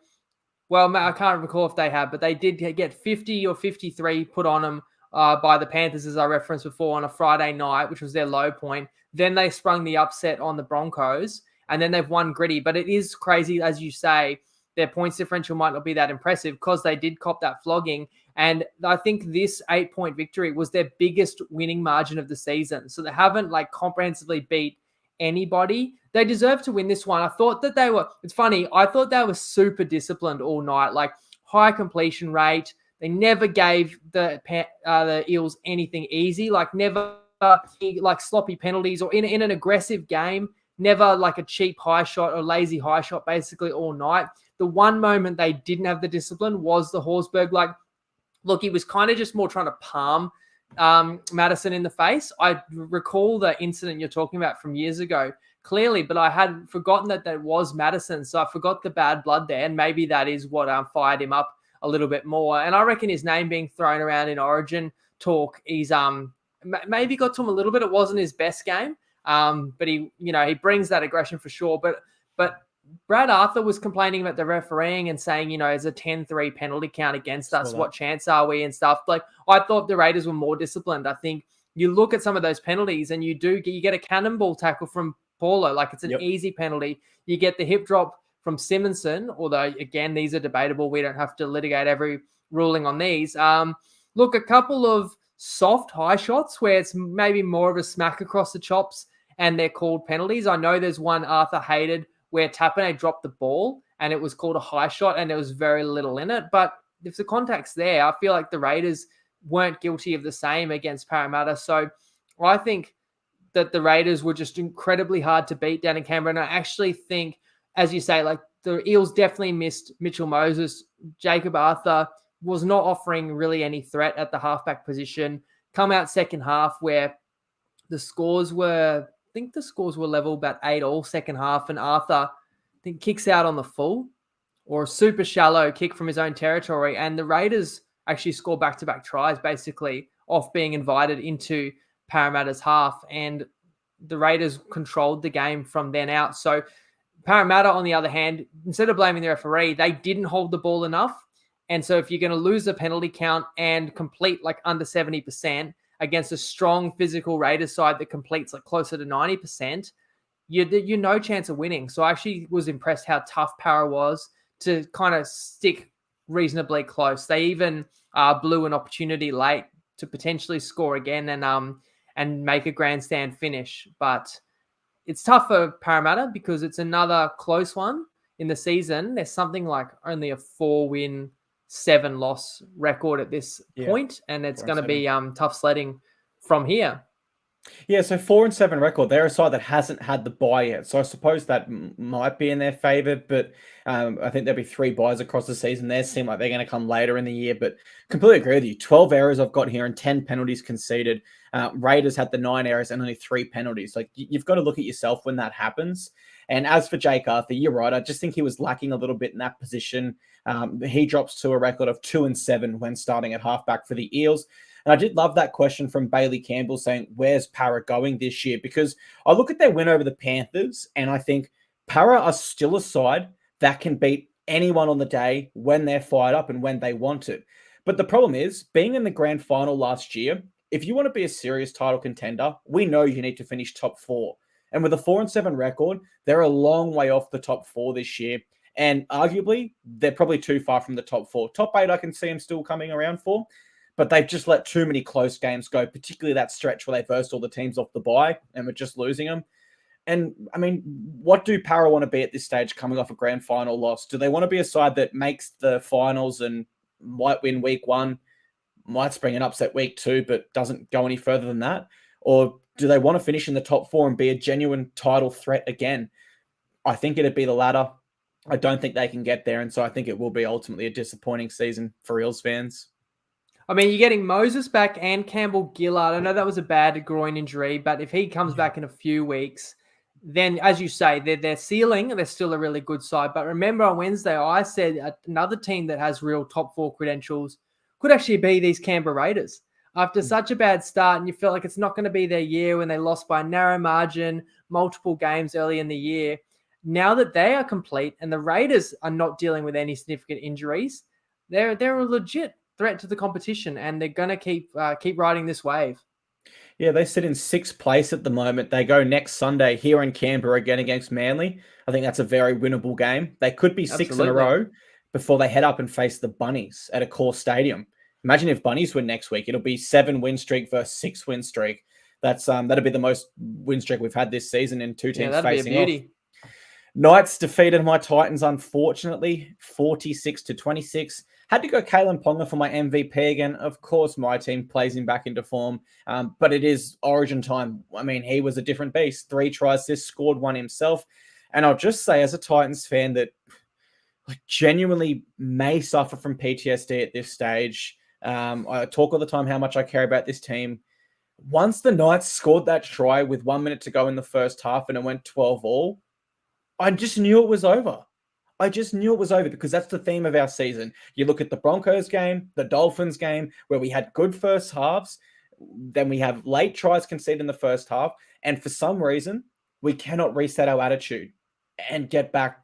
[SPEAKER 2] well, I can't recall if they have, but they did get 50 or 53 put on them by the Panthers, as I referenced before, on a Friday night, which was their low point. Then they sprung the upset on the Broncos, and then they've won gritty. But it is crazy, as you say, their points differential might not be that impressive because they did cop that flogging. And I think this 8-point victory was their biggest winning margin of the season. So they haven't comprehensively beat anybody. They deserve to win this one. I thought that it's funny, I thought they were super disciplined all night. high completion rate. They never gave the Eels anything easy, like never like sloppy penalties or in an aggressive game, never like a cheap high shot or lazy high shot basically all night. The one moment they didn't have the discipline was the Horsburgh. Like, look, he was kind of just more trying to palm Madison in the face. I recall the incident you're talking about from years ago clearly, but I had forgotten that was Madison. So I forgot the bad blood there. And maybe that is what fired him up a little bit more. And I reckon his name being thrown around in Origin talk, he's maybe got to him a little bit. It wasn't his best game, but he brings that aggression for sure. But Brad Arthur was complaining about the refereeing and saying, it's a 10-3 penalty count against us. What chance are we and stuff? Like, I thought the Raiders were more disciplined. I think you look at some of those penalties and you get a cannonball tackle from Paulo. Like, it's an easy penalty. You get the hip drop from Simonson, although, again, these are debatable. We don't have to litigate every ruling on these. Look, a couple of soft high shots where it's maybe more of a smack across the chops and they're called penalties. I know there's one Arthur hated where Tapane dropped the ball and it was called a high shot and there was very little in it. But if the contact's there, I feel like the Raiders weren't guilty of the same against Parramatta. So I think that the Raiders were just incredibly hard to beat down in Canberra. And I actually think, as you say, like the Eels definitely missed Mitchell Moses. Jacob Arthur was not offering really any threat at the halfback position. Come out second half where the scores were level about 8-8 second half, and Arthur, I think, kicks out on the full or a super shallow kick from his own territory, and the Raiders actually score back-to-back tries basically off being invited into Parramatta's half, and the Raiders controlled the game from then out. So Parramatta, on the other hand, instead of blaming the referee, they didn't hold the ball enough, and so if you're going to lose the penalty count and complete like under 70%, against a strong physical Raiders side that completes like closer to 90%, you're no chance of winning. So I actually was impressed how tough Para was to kind of stick reasonably close. They even blew an opportunity late to potentially score again and make a grandstand finish. But it's tough for Parramatta because it's another close one in the season. There's something like only a 4-win, 7-loss record at this point, and it's going to be tough sledding from here.
[SPEAKER 1] Yeah, so 4-7 record. They're a side that hasn't had the bye yet, so I suppose that might be in their favour. But I think there'll be 3 byes across the season. Theirs seem like they're going to come later in the year. But completely agree with you. 12 errors I've got here and 10 penalties conceded. Raiders had the 9 errors and only 3 penalties. Like, you've got to look at yourself when that happens. And as for Jake Arthur, you're right. I just think he was lacking a little bit in that position. He drops to a record of 2-7 when starting at halfback for the Eels. And I did love that question from Bailey Campbell saying, where's Para going this year? Because I look at their win over the Panthers and I think Para are still a side that can beat anyone on the day when they're fired up and when they want to. But the problem is, being in the grand final last year, if you want to be a serious title contender, we know you need to finish top 4. And with a 4-7 record, they're a long way off the top 4 this year. And arguably, they're probably too far from the top 4. Top 8, I can see them still coming around for. But they've just let too many close games go, particularly that stretch where they versed all the teams off the bye and were just losing them. And, I mean, what do Para want to be at this stage coming off a grand final loss? Do they want to be a side that makes the finals and might win week 1, might spring an upset week 2, but doesn't go any further than that? Or do they want to finish in the top 4 and be a genuine title threat again? I think it'd be the latter. I don't think they can get there, and so I think it will be ultimately a disappointing season for Eels fans.
[SPEAKER 2] I mean, you're getting Moses back and Campbell Gillard. I know that was a bad groin injury, but if he comes back in a few weeks, then, as you say, they're ceiling. They're still a really good side. But remember on Wednesday, I said another team that has real top 4 credentials could actually be these Canberra Raiders. After such a bad start and you felt like it's not going to be their year when they lost by a narrow margin, multiple games early in the year, now that they are complete and the Raiders are not dealing with any significant injuries, they're a legit threat to the competition, and they're going to keep riding this wave.
[SPEAKER 1] Yeah, they sit in 6th place at the moment. They go next Sunday here in Canberra again against Manly. I think that's a very winnable game. They could be 6 in a row before they head up and face the Bunnies at a core stadium. Imagine if Bunnies win next week. It'll be 7 win streak versus 6 win streak. That'll be the most win streak we've had this season in 2 teams facing off. Knights defeated my Titans, unfortunately, 46-26. Had to go Kalen Ponga for my MVP again. Of course, my team plays him back into form, but it is Origin time. I mean, he was a different beast. 3 tries this, scored 1 himself. And I'll just say, as a Titans fan, that genuinely may suffer from PTSD at this stage. I talk all the time how much I care about this team. Once the Knights scored that try with 1 minute to go in the first half and it went 12-all, I just knew it was over. I just knew it was over because that's the theme of our season. You look at the Broncos game, the Dolphins game, where we had good first halves. Then we have late tries conceded in the first half. And for some reason, we cannot reset our attitude and get back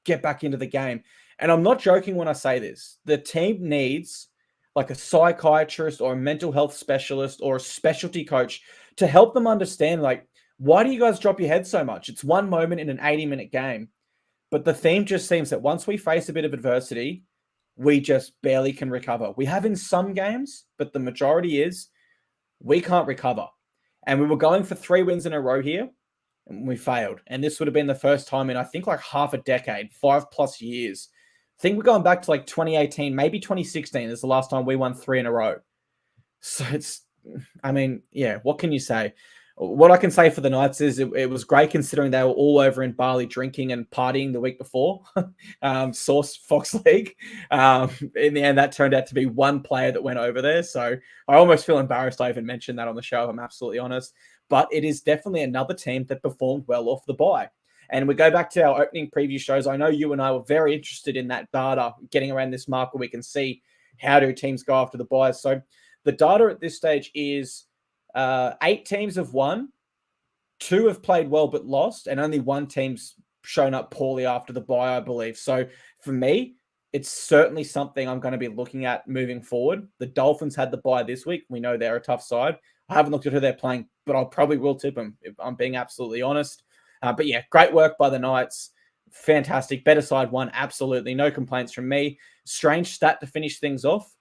[SPEAKER 1] into the game. And I'm not joking when I say this. The team needs like a psychiatrist or a mental health specialist or a specialty coach to help them understand, like, why do you guys drop your head so much? It's one moment in an 80-minute game. But the theme just seems that once we face a bit of adversity, we just barely can recover. We have in some games, but the majority is we can't recover. And we were going for 3 wins in a row here, and we failed. And this would have been the first time in, I think, like half a decade, 5+ years. I think we're going back to like 2018, maybe 2016 is the last time we won 3 in a row. So what can you say? What I can say for the Knights is it was great considering they were all over in Bali drinking and partying the week before. Source Fox League. In the end, that turned out to be one player that went over there. So I almost feel embarrassed I even mentioned that on the show, if I'm absolutely honest. But it is definitely another team that performed well off the bye. And we go back to our opening preview shows. I know you and I were very interested in that data, getting around this mark where we can see how do teams go after the buys. So the data at this stage is 8 teams have won, 2 have played well but lost, and only 1 team's shown up poorly after the bye, I believe. So for me, it's certainly something I'm going to be looking at moving forward. The Dolphins had the bye this week. We know they're a tough side. I haven't looked at who they're playing, but I probably will tip them if I'm being absolutely honest. But yeah, great work by the Knights. Fantastic. Better side won. Absolutely. No complaints from me. Strange stat to finish things off.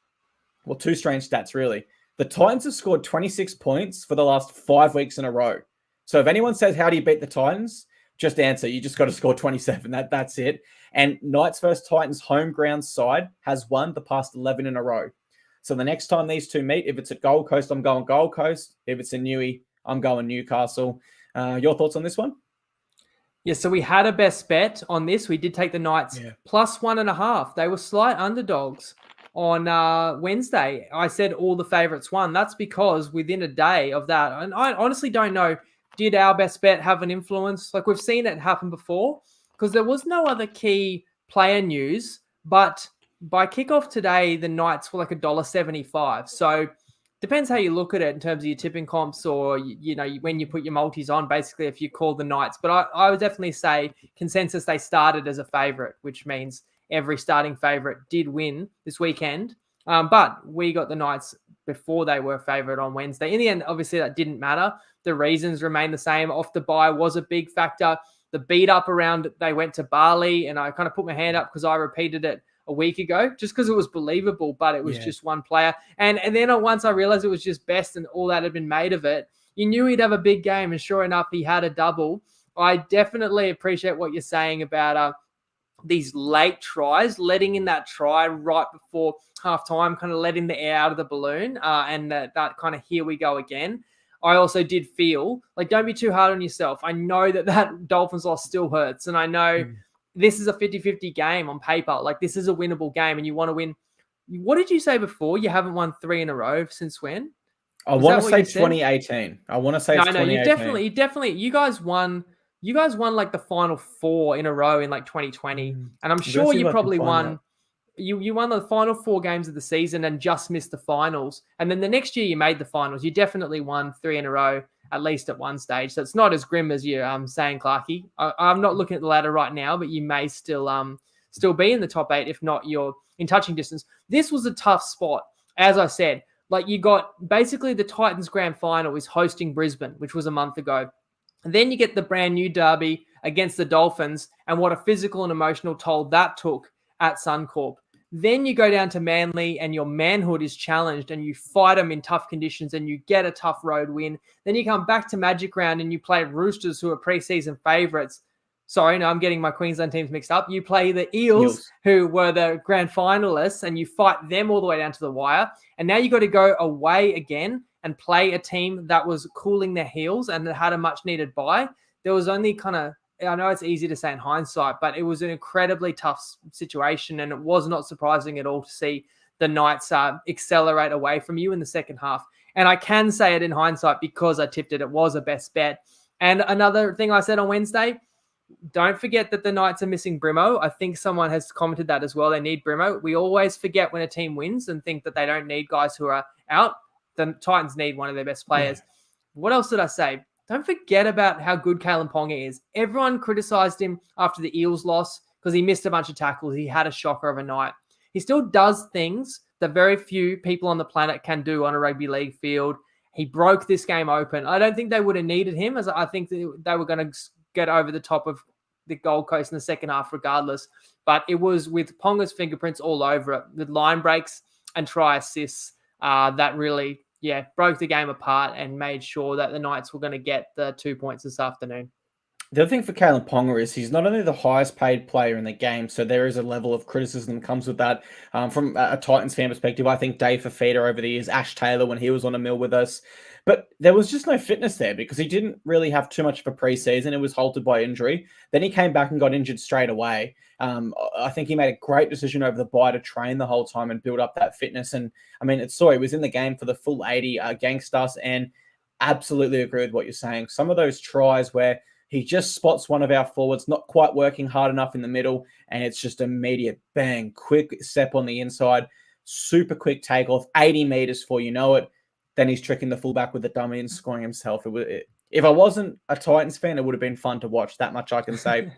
[SPEAKER 1] Well, 2 strange stats, really. The Titans have scored 26 points for the last 5 weeks in a row. So if anyone says, how do you beat the Titans? Just answer. You just got to score 27. That's it. And Knights versus Titans home ground side has won the past 11 in a row. So the next time these two meet, if it's at Gold Coast, I'm going Gold Coast. If it's in Newey, I'm going Newcastle. Your thoughts on this one?
[SPEAKER 2] Yeah, so we had a best bet on this. We did take the Knights plus 1.5. They were slight underdogs on Wednesday. I said all the favorites won. That's because within a day of that, and I honestly don't know, did our best bet have an influence? Like, we've seen it happen before because there was no other key player news, but by kickoff today, the Knights were like $1.75. So depends how you look at it in terms of your tipping comps or, when you put your multis on, basically, if you call the Knights. But I would definitely say consensus, they started as a favorite, which means every starting favorite did win this weekend. But we got the Knights before they were favorite on Wednesday. In the end, obviously, that didn't matter. The reasons remain the same. Off the bye was a big factor. The beat up around they went to Bali, and I kind of put my hand up because I repeated it a week ago just because it was believable, but it was just one player. And then once I realized it was just best and all that had been made of it, you knew he'd have a big game. And sure enough, he had a double. I definitely appreciate what you're saying about these late tries, letting in that try right before halftime, kind of letting the air out of the balloon, and that kind of here we go again. I also did feel like, don't be too hard on yourself. I know that Dolphins loss still hurts, and I know this is a 50-50 game on paper. Like, this is a winnable game, and you want to win. What did you say before? You haven't won 3 in a row since when?
[SPEAKER 1] I want to say 2018. I want to say it's 2018.
[SPEAKER 2] You definitely. You guys won like the final 4 in a row in like 2020, and I'm sure you probably won. You won the final 4 games of the season and just missed the finals. And then the next year you made the finals. You definitely won 3 in a row, at least at one stage. So it's not as grim as you're saying, Clarky. I'm not looking at the ladder right now, but you may still be in the top 8, if not you're in touching distance. This was a tough spot. As I said, like, you got basically the Titans grand final is hosting Brisbane, which was a month ago. And then you get the brand new derby against the Dolphins and what a physical and emotional toll that took at Suncorp. Then you go down to Manly and your manhood is challenged and you fight them in tough conditions and you get a tough road win. Then you come back to Magic Round and you play Roosters, who are preseason favourites. Sorry, no, I'm getting my Queensland teams mixed up. You play the Eels,
[SPEAKER 1] Eels.
[SPEAKER 2] who were the grand finalists, and you fight them all the way down to the wire. And now you got to go away again and play a team that was cooling their heels and that had a much needed bye. There was only kind of, I know it's easy to say in hindsight, but it was an incredibly tough situation. And it was not surprising at all to see the Knights accelerate away from you in the second half. And I can say it in hindsight because I tipped it. It was a best bet. And another thing I said on Wednesday, don't forget that the Knights are missing Brimo. I think someone has commented that as well. They need Brimo. We always forget when a team wins and think that they don't need guys who are out. The Titans need one of their best players. Yeah. What else did I say? Don't forget about how good Kalen Ponga is. Everyone criticized him after the Eels loss because he missed a bunch of tackles. He had a shocker of a night. He still does things that very few people on the planet can do on a rugby league field. He broke this game open. I don't think they would have needed him, as I think they were going to get over the top of the Gold Coast in the second half regardless. But it was with Ponga's fingerprints all over it, with line breaks and try assists that really, broke the game apart and made sure that the Knights were going to get the 2 points this afternoon.
[SPEAKER 1] The other thing for Kalen Ponga is he's not only the highest paid player in the game, so there is a level of criticism that comes with that. From a Titans fan perspective, I think Dave Fafita over the years, Ash Taylor when he was on a mill with us, but there was just no fitness there because he didn't really have too much of a preseason. It was halted by injury. Then he came back and got injured straight away. I think he made a great decision over the bye to train the whole time and build up that fitness. And I mean, he was in the game for the full 80 against us, and absolutely agree with what you're saying. Some of those tries where he just spots one of our forwards, not quite working hard enough in the middle, and it's just immediate bang, quick step on the inside, super quick takeoff, 80 meters before you know it. Then he's tricking the fullback with the dummy and scoring himself. If I wasn't a Titans fan, it would have been fun to watch. That much I can say.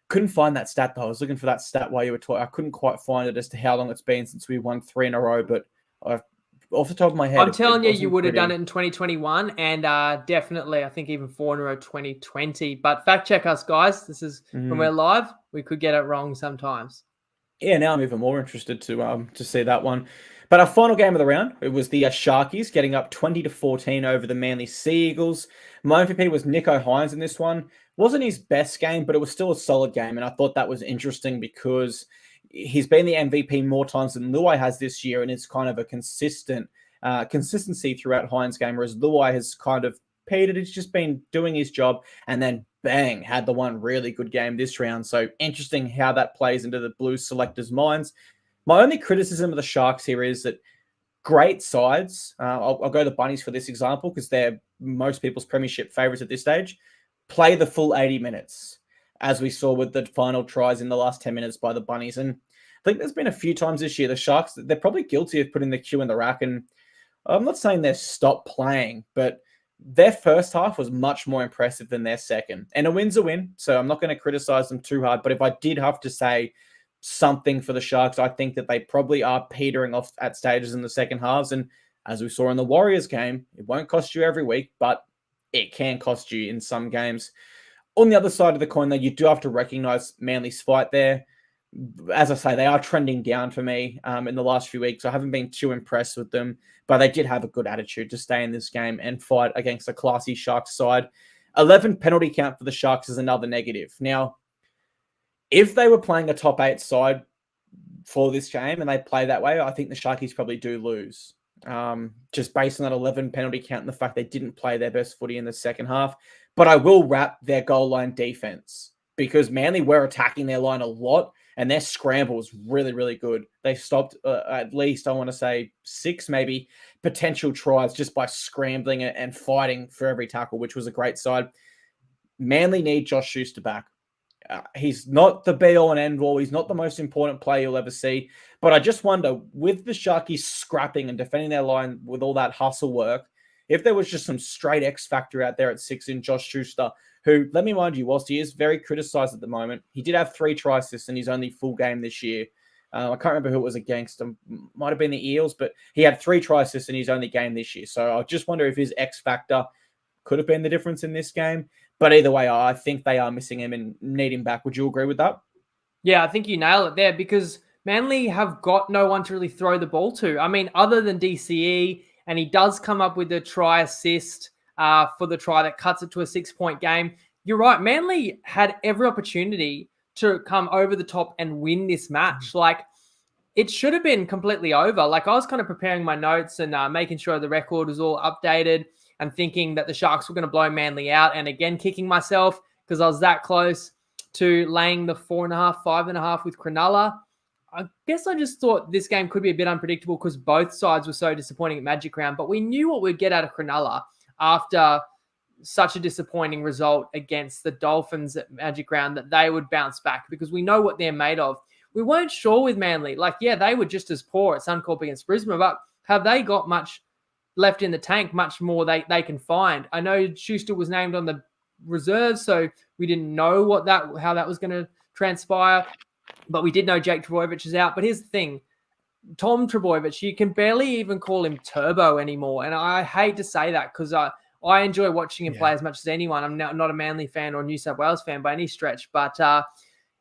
[SPEAKER 1] Couldn't find that stat, though. I was looking for that stat while you were talking. I couldn't quite find it as to how long it's been since we won 3 in a row, but off the top of my head,
[SPEAKER 2] I'm telling you would have done it in 2021 and definitely, I think even 4 in a row 2020. But fact check us, guys. This is when we're live. We could get it wrong sometimes.
[SPEAKER 1] Yeah, now I'm even more interested to see that one. But our final game of the round, it was the Sharkies getting up 20-14 over the Manly Sea Eagles. My MVP was Nicho Hynes in this one. Wasn't his best game, but it was still a solid game, and I thought that was interesting because he's been the MVP more times than Luai has this year, and it's kind of a consistency throughout Hynes' game, whereas Luai has kind of petered. He's just been doing his job, and then bang, had the one really good game this round. So interesting how that plays into the Blues selectors' minds. My only criticism of the Sharks here is that great sides, I'll go the Bunnies for this example because they're most people's premiership favourites at this stage, play the full 80 minutes, as we saw with the final tries in the last 10 minutes by the Bunnies. And I think there's been a few times this year, the Sharks, they're probably guilty of putting the cue in the rack. And I'm not saying they're stopped playing, but their first half was much more impressive than their second. And a win's a win, so I'm not going to criticize them too hard. But if I did have to say something for the Sharks, I think that they probably are petering off at stages in the second halves. And as we saw in the Warriors game, it won't cost you every week, but it can cost you in some games. On the other side of the coin, though, you do have to recognize Manly's fight there. As I say, they are trending down for me in the last few weeks. I haven't been too impressed with them, but they did have a good attitude to stay in this game and fight against a classy Sharks side. 11 penalty count for the Sharks is another negative. Now, if they were playing a top 8 side for this game and they play that way, I think the Sharkies probably do lose. Just based on that 11 penalty count and the fact they didn't play their best footy in the second half. But I will wrap their goal line defense because Manly were attacking their line a lot and their scramble was really, really good. They stopped at least, I want to say, 6 maybe potential tries just by scrambling and fighting for every tackle, which was a great side. Manly need Josh Schuster back. He's not the be-all and end-all. He's not the most important player you'll ever see. But I just wonder, with the Sharkies scrapping and defending their line with all that hustle work, if there was just some straight X factor out there at 6 in Josh Schuster, who, let me remind you, whilst he is very criticised at the moment, he did have 3 try assists in his only full game this year. I can't remember who it was against. Might have been the Eels, but he had 3 try assists in his only game this year. So I just wonder if his X factor could have been the difference in this game. But either way, I think they are missing him and need him back. Would you agree with that?
[SPEAKER 2] Yeah, I think you nail it there because Manly have got no one to really throw the ball to. I mean, other than DCE, and he does come up with a try assist for the try that cuts it to a 6-point game. you're right. Manly had every opportunity to come over the top and win this match. Like, it should have been completely over. Like, I was kind of preparing my notes and making sure the record was all updated and thinking that the Sharks were going to blow Manly out, and again kicking myself because I was that close to laying the 4.5, 5.5 with Cronulla. I guess I just thought this game could be a bit unpredictable because both sides were so disappointing at Magic Round, but we knew what we'd get out of Cronulla after such a disappointing result against the Dolphins at Magic Round, that they would bounce back because we know what they're made of. We weren't sure with Manly. Like, yeah, they were just as poor at Suncorp against Brisbane, but have they got much left in the tank, much more they can find? I know Schuster was named on the reserves, so we didn't know how that was going to transpire, but we did know Jake Trbojevic is out. But here's the thing. Tom Trbojevic, you can barely even call him Turbo anymore, and I hate to say that because I enjoy watching him play as much as anyone. I'm not a Manly fan or a New South Wales fan by any stretch, but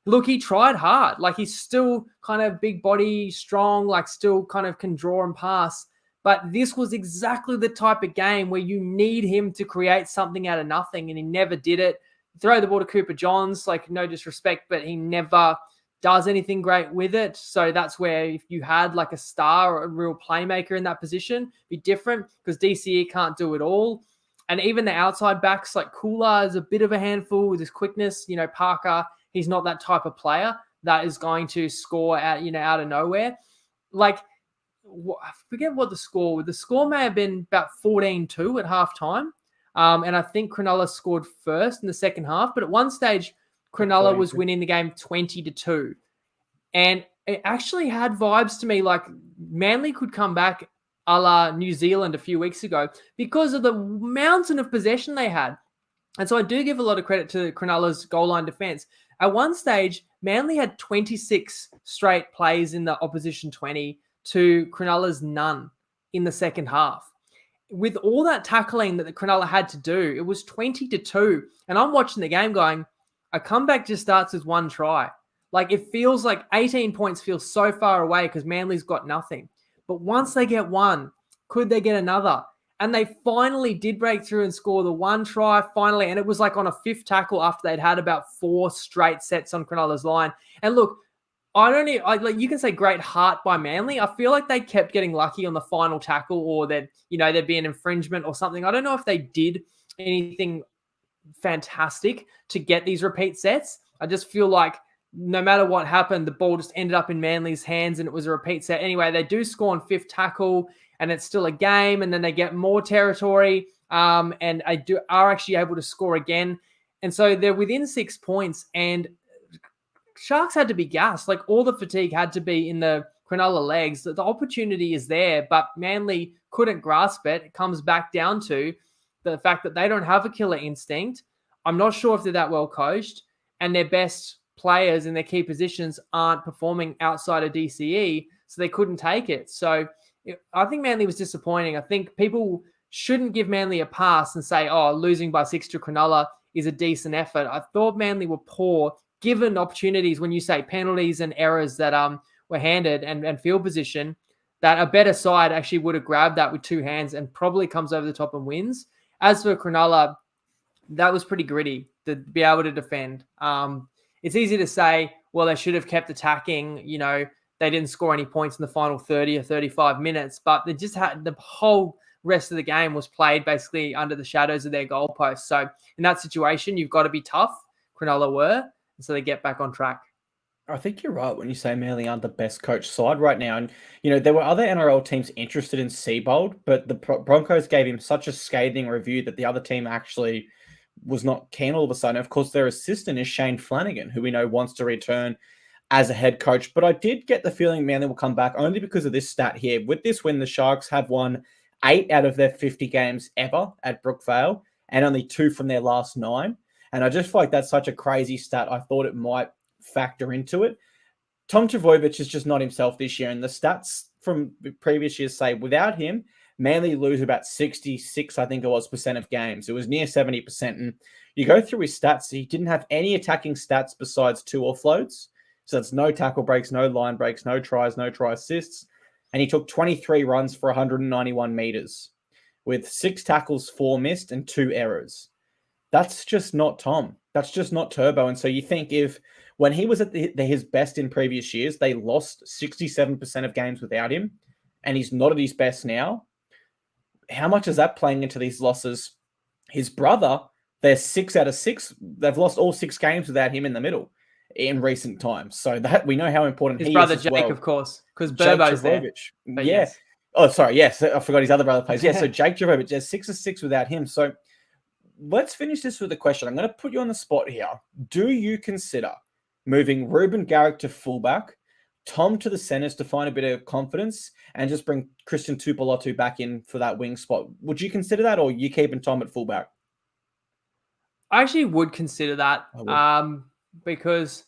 [SPEAKER 2] look, he tried hard. Like, he's still kind of big body, strong, like still kind of can draw and pass. But this was exactly the type of game where you need him to create something out of nothing, and he never did it. Throw the ball to Cooper Johns, like, no disrespect, but he never does anything great with it. So that's where if you had like a star or a real playmaker in that position, be different, because DCE can't do it all. And even the outside backs, like Kula is a bit of a handful with his quickness. You know, Parker, he's not that type of player that is going to score out of nowhere. Like, I forget what the score was. The score may have been about 14-2 at halftime. And I think Cronulla scored first in the second half. But at one stage, Cronulla was winning the game 20-2. And it actually had vibes to me like Manly could come back a la New Zealand a few weeks ago because of the mountain of possession they had. And so I do give a lot of credit to Cronulla's goal line defense. At one stage, Manly had 26 straight plays in the opposition 20 to Cronulla's none in the second half. With all that tackling that the Cronulla had to do, it was 20-2. And I'm watching the game going, a comeback just starts with one try. Like, it feels like 18 points feels so far away because Manly's got nothing. But once they get one, could they get another? And they finally did break through and score the one try finally. And it was like on a fifth tackle after they'd had about 4 straight sets on Cronulla's line. And look, you can say great heart by Manly. I feel like they kept getting lucky on the final tackle, or that, there'd be an infringement or something. I don't know if they did anything fantastic to get these repeat sets. I just feel like no matter what happened, the ball just ended up in Manly's hands and it was a repeat set. Anyway, they do score on fifth tackle and it's still a game, and then they get more territory and are actually able to score again. And so they're within 6 points, and Sharks had to be gassed. Like, all the fatigue had to be in the Cronulla legs. The opportunity is there, but Manly couldn't grasp it. It comes back down to the fact that they don't have a killer instinct. I'm not sure if they're that well coached, and their best players in their key positions aren't performing outside of DCE, so they couldn't take it. So I think Manly was disappointing. I think people shouldn't give Manly a pass and say, losing by 6 to Cronulla is a decent effort. I thought Manly were poor, given opportunities when you say penalties and errors that were handed and field position, that a better side actually would have grabbed that with 2 hands and probably comes over the top and wins. As for Cronulla, that was pretty gritty to be able to defend. It's easy to say, well, they should have kept attacking. They didn't score any points in the final 30 or 35 minutes, but they just had the whole rest of the game was played basically under the shadows of their goalposts. So in that situation, you've got to be tough. Cronulla were, and so they get back on track.
[SPEAKER 1] I think you're right when you say Manly aren't the best coached side right now. And, there were other NRL teams interested in Seabold, but the Broncos gave him such a scathing review that the other team actually was not keen all of a sudden. Of course, their assistant is Shane Flanagan, who we know wants to return as a head coach. But I did get the feeling Manly will come back only because of this stat here. With this win, the Sharks have won 8 out of their 50 games ever at Brookvale, and only 2 from their last 9. And I just feel like that's such a crazy stat. I thought it might factor into it. Tom Trbojevic is just not himself this year, and the stats from previous years say without him, Manly lose about 66, I think it was, % of games. It was near 70%. And you go through his stats, he didn't have any attacking stats besides 2 offloads. So that's no tackle breaks, no line breaks, no tries, no try assists. And he took 23 runs for 191 meters with 6 tackles, 4 missed, and 2 errors. That's just not Tom. That's just not Turbo. And so you think if when he was at his best in previous years, they lost 67% of games without him, and he's not at his best now, how much is that playing into these losses? His brother, they're 6 out of 6. They've lost all 6 games without him in the middle in recent times. So that we know how important
[SPEAKER 2] His
[SPEAKER 1] he
[SPEAKER 2] brother
[SPEAKER 1] is as
[SPEAKER 2] Jake,
[SPEAKER 1] well.
[SPEAKER 2] of course, because
[SPEAKER 1] Jake
[SPEAKER 2] Burbo's there.
[SPEAKER 1] Jovovich.
[SPEAKER 2] But
[SPEAKER 1] Yeah.
[SPEAKER 2] yes.
[SPEAKER 1] Oh, sorry. Yes, I forgot his other brother plays. Yeah, so Jake Jovovich, there's 6 of 6 without him. So let's finish this with a question. I'm going to put you on the spot here. Do you consider moving Ruben Garrick to fullback, Tom to the centers to find a bit of confidence, and just bring Christian Tupolotu back in for that wing spot? Would you consider that, or are you keeping Tom at fullback?
[SPEAKER 2] I actually would consider that because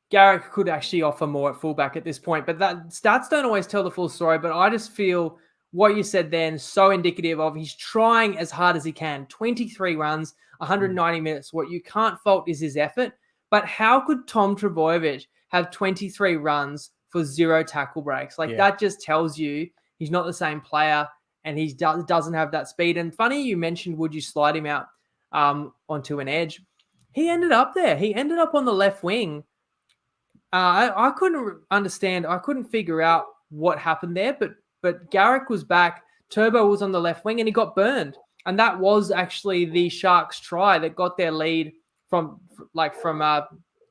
[SPEAKER 2] Garrick could actually offer more at fullback at this point. But that stats don't always tell the full story. But I just feel what you said then so indicative of he's trying as hard as he can. 23 runs, 190 minutes. What you can't fault is his effort. But how could Tom Trbojevic have 23 runs for 0 tackle breaks? Like that just tells you he's not the same player and he doesn't have that speed. And funny you mentioned, would you slide him out onto an edge? He ended up there. He ended up on the left wing. I couldn't understand. I couldn't figure out what happened there, but Garrick was back. Turbo was on the left wing and he got burned. And that was actually the Sharks try that got their lead from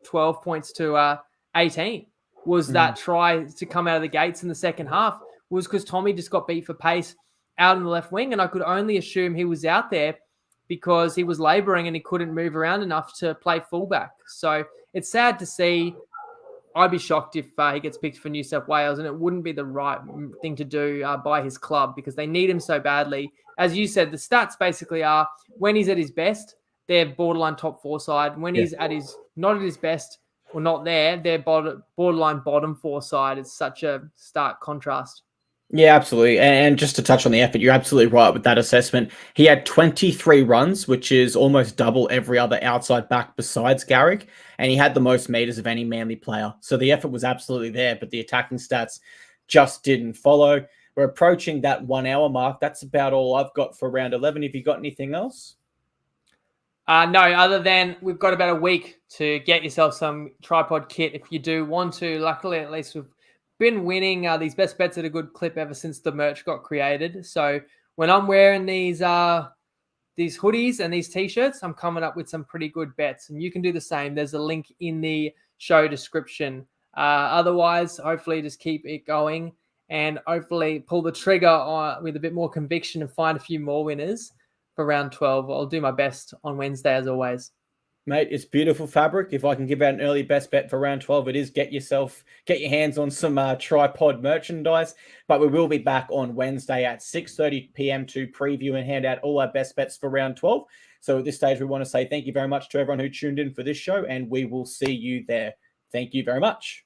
[SPEAKER 2] 12 points to 18 was that try to come out of the gates in the second half was because Tommy just got beat for pace out in the left wing. And I could only assume he was out there because he was laboring and he couldn't move around enough to play fullback. So it's sad to see. I'd be shocked if he gets picked for New South Wales, and it wouldn't be the right thing to do by his club because they need him so badly. As you said, the stats basically are when he's at his best, they're borderline top 4 side. When he's not at his best or not there, they're borderline bottom 4 side. It's such a stark contrast.
[SPEAKER 1] Yeah, absolutely. And just to touch on the effort, you're absolutely right with that assessment. He had 23 runs, which is almost double every other outside back besides Garrick. And he had the most meters of any Manly player. So the effort was absolutely there, but the attacking stats just didn't follow. We're approaching that 1 hour mark. That's about all I've got for round 11. Have you got anything else?
[SPEAKER 2] No, other than we've got about a week to get yourself some TryPod kit if you do want to. Luckily, at least we've been winning these best bets at a good clip ever since the merch got created. So when I'm wearing these hoodies and these t-shirts, I'm coming up with some pretty good bets, and you can do the same. There's a link in the show description. Otherwise, hopefully just keep it going and hopefully pull the trigger with a bit more conviction and find a few more winners for round 12. I'll do my best on Wednesday as always.
[SPEAKER 1] Mate, it's beautiful fabric. If I can give out an early best bet for round 12, it is get your hands on some TryPod merchandise. But we will be back on Wednesday at 6:30 p.m. to preview and hand out all our best bets for round 12. So at this stage, we want to say thank you very much to everyone who tuned in for this show, and we will see you there. Thank you very much.